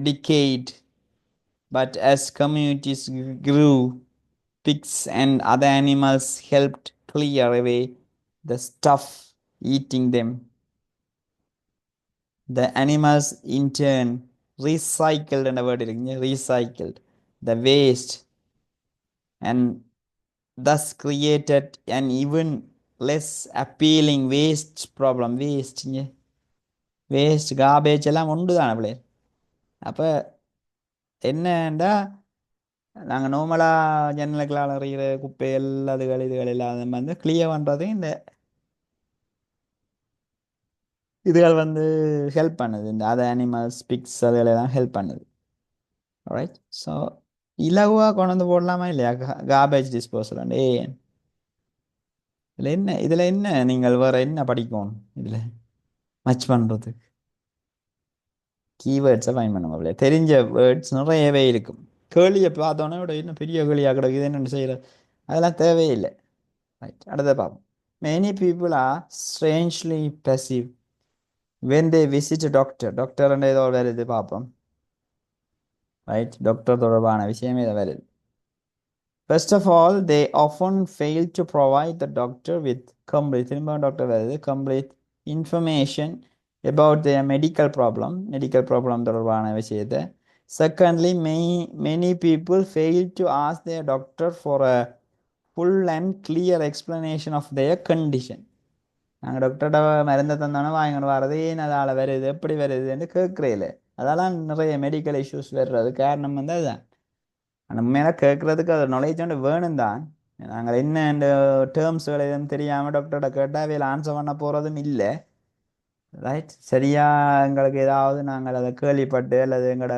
decayed. But as communities grew, pigs and other animals helped clear away the stuff eating them. The animals in turn recycled, and word recycled the waste and thus created an even less appealing waste problem. Waste cabbage எல்லாம் ஒன்று தானே பிள்ளையர். அப்போ என்னண்டா நாங்கள் நார்மலாக ஜன்னலுக்கெல்லாம் அறிகிற குப்பைகள் இதுகள் எல்லாம் வந்து கிளியர் பண்ணுறது இந்த இதுகள் வந்து ஹெல்ப் பண்ணுது. இந்த அதர் அனிமல்ஸ் பிக்ஸ் அதுகளெல்லாம் ஹெல்ப் பண்ணுது. ரைட் ஸோ இலகுவாக கொண்டு வந்து போடலாமா இல்லையா காபேஜ் டிஸ்போசல். இதில் என்ன நீங்கள் வேறு என்ன படிக்கணும் இதில் மச் பண்ணுறதுக்கு கீவேர்ட்ஸை ஃபைன் பண்ணுங்க பிள்ளைய. தெரிஞ்ச வேர்ட்ஸ் நிறையவே இருக்கும். கேள்வியை பார்த்தோன்னே விட இன்னும் பெரிய கேள்வியாக கிடக்குது என்னென்னு செய்கிற அதெல்லாம் தேவையில்லை. ரைட் அடுத்த பார்ப்போம். Many people are strangely passive when they visit doctor ஏதோ வருது பார்ப்போம். ரைட் டாக்டர் தொடர்பான விஷயமே இதை வருது. First of all, they often fail to provide the doctor with complete information about their medical problem தொடர்பான விஷயத்தை. Secondly, many people fail to ask their doctor for a full and clear explanation of their condition. நாங்கள் டாக்டர்கிட்ட மருந்தை தந்தோன்னே வாங்கிட்டு வர்றது ஏன் அதால் வருது எப்படி வருதுன்னு கேட்குறேல. அதெல்லாம் நிறைய மெடிக்கல் இஷ்யூஸ் வர்றது காரணம் வந்து அதுதான். அந்த உண்மையில கேட்குறதுக்கு அது நாலேஜ் வந்து வேணும் தான். நாங்கள் என்ன இந்த டேர்ம்ஸ்கள் எதுவும் தெரியாமல் டாக்டர்கிட்ட கேட்டால் அவையில் ஆன்சர் பண்ண போகிறதும் இல்லை. ரைட் சரியா எங்களுக்கு ஏதாவது நாங்கள் அதை கேள்விப்பட்டு அல்லது எங்களோட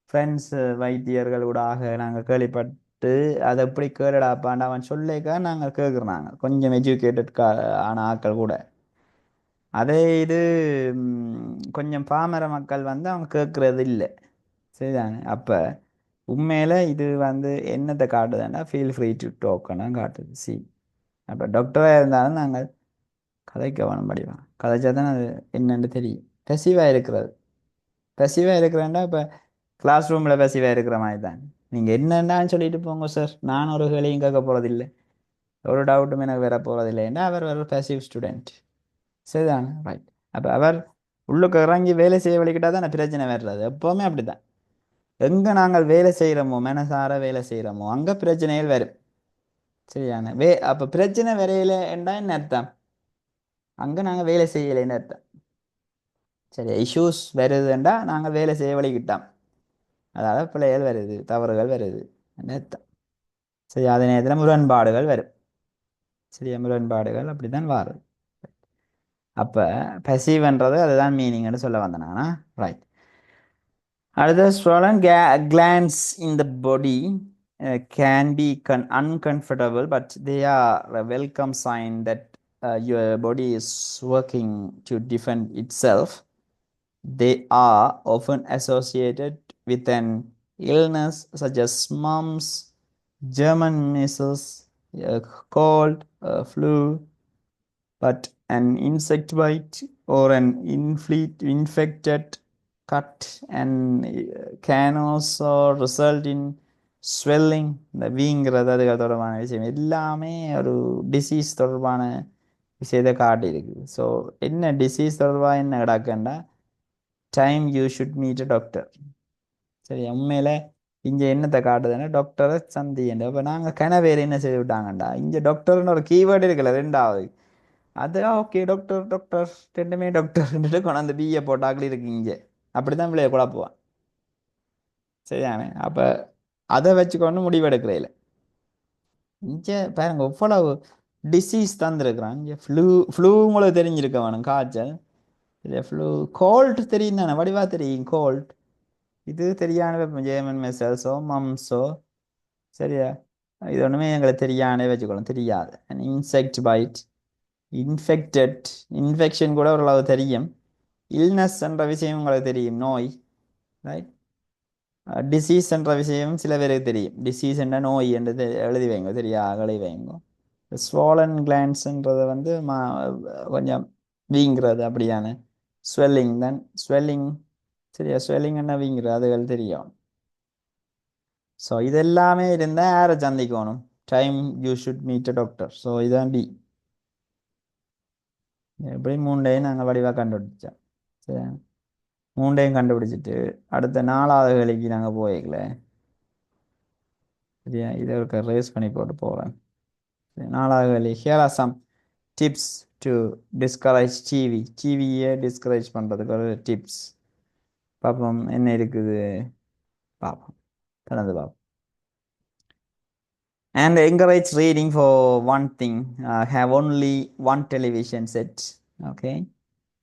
ஃப்ரெண்ட்ஸ் வைத்தியர்கள் ஊடாக நாங்கள் கேள்விப்பட்டு அதை எப்படி கேளுடாப்பான்னு அவன் சொல்லிக்க நாங்கள் கேட்குறோம். நாங்கள் கொஞ்சம் எஜுகேட்டட் ஆன ஆட்கள் கூட அதே இது கொஞ்சம் பாமர மக்கள் வந்து அவங்க கேட்கறது இல்லை. சரிதானே? அப்போ உண்மையில இது வந்து என்னத்தை காட்டுதுன்னா ஃபீல் ஃப்ரீ டு டோக்கனா காட்டுது. சி அப்போ டாக்டராக இருந்தாலும் நாங்கள் கதைக்க வேணும் படிவா கதைச்சா தான் அது என்னன்னு தெரியும். பெசிவாக இருக்கிறது. பெசிவாக இருக்கிறேன்னா இப்போ கிளாஸ் ரூமில் பெசிவாக இருக்கிற மாதிரி தான். நீங்கள் என்னென்னு சொல்லிட்டு போங்க சார், நான் ஒரு கேள்வியும் கேட்க போகிறதில்லை, ஒரு டவுட்டும் எனக்கு வர போகிறதில்லைன்னா அவர் ஒரு பெசிவ் ஸ்டூடெண்ட். சரிதானே? ரைட். அப்போ அவர் உள்ளுக்கு இறங்கி வேலை செய்ய வழிகிட்டா தான் பிரச்சனை வர்றது. எப்போவுமே அப்படிதான். எங்கே நாங்கள் வேலை செய்கிறோமோ மனசார வேலை செய்கிறோமோ அங்கே பிரச்சனைகள் வரும். சரியான அப்போ பிரச்சனை வரையில என்ன அர்த்தம்? அங்கே நாங்கள் வேலை செய்யலைன்னு அர்த்தம். சரி, இஷ்யூஸ் வருதுண்டா நாங்கள் வேலை செய்ய வழிகிட்டோம், அதாவது பிள்ளைகள் வருது, தவறுகள் வருது அர்த்தம். சரி, அதே நேரத்தில் முரண்பாடுகள் வரும். சரியா? முரண்பாடுகள் அப்படித்தான் வரும். அப்போ பசிவ்ன்றது அதுதான் மீனிங்னு சொல்ல வந்தேனா? Right. Other swollen glands in the body can be uncomfortable, but they are a welcome sign that your body is working to defend itself. They are often associated with an illness such as mumps, German measles, cold, flu, but an insect bite or an infected cut and can also result in swelling. இந்த வீங்கிறது அதுகள் தொடர்பான விஷயம் எல்லாமே ஒரு disease தொடர்பான விஷயத்தை காட்டியிருக்கு. So என்ன disease தொடர்பாக என்ன கிடக்குன்னா time you should meet a doctor. சரி, உண்மையில இங்கே என்னத்தை காட்டுதுன்னா டாக்டரை சந்தியண்டு. இப்போ நாங்கள் கனவேர் என்ன செய்து விட்டாங்கண்டா இங்கே டாக்டர்னு ஒரு கீவேர்டு இருக்குல்ல ரெண்டாவது, அது ஓகே டாக்டர் டாக்டர் ரெண்டுமே டாக்டர் கொண்டாந்து பிஏ போட்டாக்கள் இருக்கு இங்கே. அப்படிதான் பிள்ளைய குழப்புவான். சரியானே? அப்போ அதை வச்சுக்கொண்டு முடிவெடுக்கிறேன். இங்கே பாருங்க எவ்வளவு டிசீஸ் தந்துருக்குறான். இங்கே ஃப்ளூ உங்களுக்கு தெரிஞ்சிருக்க வேணும், காய்ச்சல். இல்லை ஃப்ளூ, கோல்டு தெரியும் தானே, வடிவா தெரியும் கோல்ட். இது தெரியாத ஜேமன் மெசல்ஸோ மம்ஸோ. சரியா? இது ஒன்றுமே எங்களுக்கு தெரியானே வச்சுக்கணும், தெரியாது. இன்செக்ட் பைட், இன்ஃபெக்டட், இன்ஃபெக்ஷன் கூட ஓரளவு தெரியும். இல்னஸ் என்ற விஷயம் உங்களுக்கு தெரியும், நோய். ரைட். டிசீஸ் என்ற விஷயம் சில பேருக்கு தெரியும். டிசீஸ் என்ற நோய் என்று எழுதி வைங்க, சரியா? எழுதி வைங்க. ஸ்வாலன் கிளான்ஸ்ன்றது வந்து கொஞ்சம் வீங்கிறது அப்படியான ஸ்வெல்லிங் தான். ஸ்வெல்லிங், சரியா? ஸ்வெல்லிங் என்ன வீங்கிறது அதுகள் தெரியும். ஸோ இதெல்லாமே இருந்தால் யாரை சந்திக்கணும்? Time you should meet a doctor. So இதான் டி. எப்படி மூண்டையும் நாங்கள் வடிவாக கண்டுபிடிச்சோம். சரி, மூண்டையும் கண்டுபிடிச்சிட்டு அடுத்த 4வது வேலைக்கு நாங்கள் போய்க்கல. சரியா? இதை ஒரு ரேஸ் பண்ணி போட்டு போவேன். 4வது வேலை, here are some tips to discourage TV. டிவியை டிஸ்கரேஜ் பண்ணுறதுக்கு ஒரு டிப்ஸ் பார்ப்போம். என்ன இருக்குது பார்ப்போம், திறந்து பார்ப்போம். And encourage reading for one thing. Have only one television set, okay,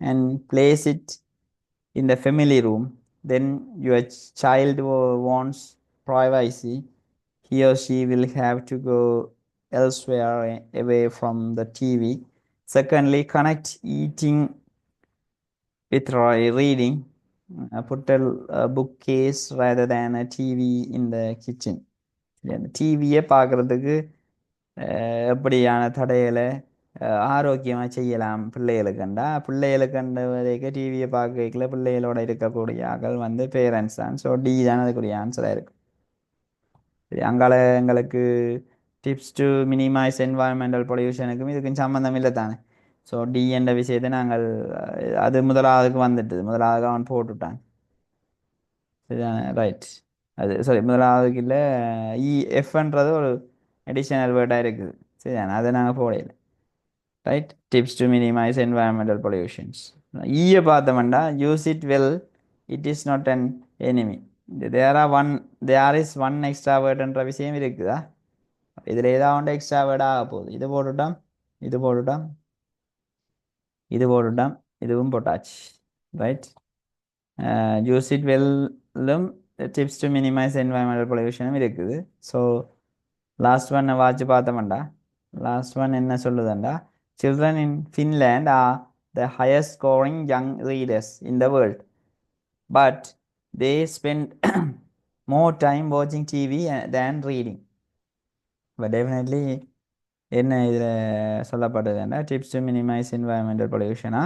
and place it in the family room. Then your child wants privacy. He or she will have to go elsewhere away from the TV. Secondly, connect eating with reading. Put a bookcase rather than a TV in the kitchen. டிவியை பார்க்குறதுக்கு எப்படியான தடைகளை ஆரோக்கியமாக செய்யலாம் பிள்ளைகளுக்குண்டா, பிள்ளைகளுக்குண்ட வரைக்கும் டிவியை பார்க்க வைக்கல பிள்ளைகளோட இருக்கக்கூடிய ஆக்கள் வந்து பேரண்ட்ஸ் தான். ஸோ டி தான் அதுக்குரிய ஆன்சராக இருக்கும். சரி, அங்கால எங்களுக்கு டிப்ஸ் டு மினிமைஸ் என்வாயன்மெண்டல் பொல்யூஷனுக்கும் இதுக்கும் சம்மந்தம் இல்லை தானே. ஸோ டி என்ற விஷயத்தை நாங்கள் அது முதலாவதுக்கு வந்துட்டு முதலாவது அவன் போட்டுவிட்டான். சரிதானே? ரைட். அது சாரி, முதலாவதுக்கு இல்லை, எஃப்ன்றது ஒரு அடிஷனல் வேர்டாக இருக்குது. சரிதானே? அதை நாங்கள் போடையில. Right. Tips to minimise environmental pollutions. ஈய பார்த்தோம்னா use it well, it is not an enemy. There is one extra வேர்டுன்ற விஷயம் இருக்குதா? இதில் ஏதாவது ஒன்று எக்ஸ்ட்ரா வேர்ட் ஆக போகுது. இது போட்டுட்டோம், இது போட்டுட்டோம், இது போட்டுட்டோம், இதுவும் போட்டாச்சு. ரைட். யூஸ் இட் வெல்லும் டிப்ஸ் டு மினிமைஸ் என்வாயன்மெண்டல் பொல்யூஷனும் இருக்குது. ஸோ லாஸ்ட் ஒன் வாட்ச் பார்த்தோம்டா. லாஸ்ட் ஒன் என்ன சொல்லுதுண்டா, children in Finland are the highest scoring young readers in the world, but they spend more time வாட்சிங் TV than reading. But definitely என்ன இதில் சொல்லப்படுதுன்னா, tips to minimise environmental பொல்யூஷனா,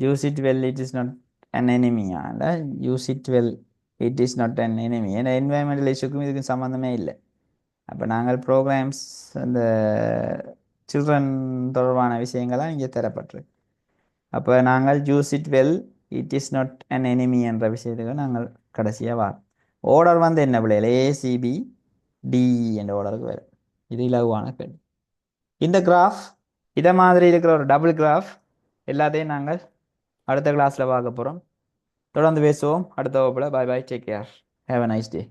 use it well it is not an எனிமியா, இல்லை use it well it is not an enemy. ஏன்னா environmental இஷ்யூக்கும் இதுக்கும் சம்மந்தமே இல்லை. அப்போ நாங்கள் ப்ரோக்ராம்ஸ் அந்த சில்ட்ரன் தொடர்பான விஷயங்கள்லாம் இங்கே தரப்பட்டிருக்கு. அப்போ நாங்கள் use it well it is not an enemy என்ற விஷயத்துக்கு நாங்கள் கடைசியாக வரோம். ஆர்டர் வந்து என்ன பிள்ளைகள், ஏசிபி டிஇ என்ற ஆர்டருக்கு வரும். இது இலகுவான கேள்வி. இந்த கிராஃப் இதை மாதிரி இருக்கிற ஒரு டபுள் கிராஃப் எல்லாத்தையும் நாங்கள் அடுத்த கிளாஸில் பார்க்க போகிறோம். தொடர்ந்து பேசுவோம் அடுத்த வகுப்பில். Bye bye, take care, have a nice day.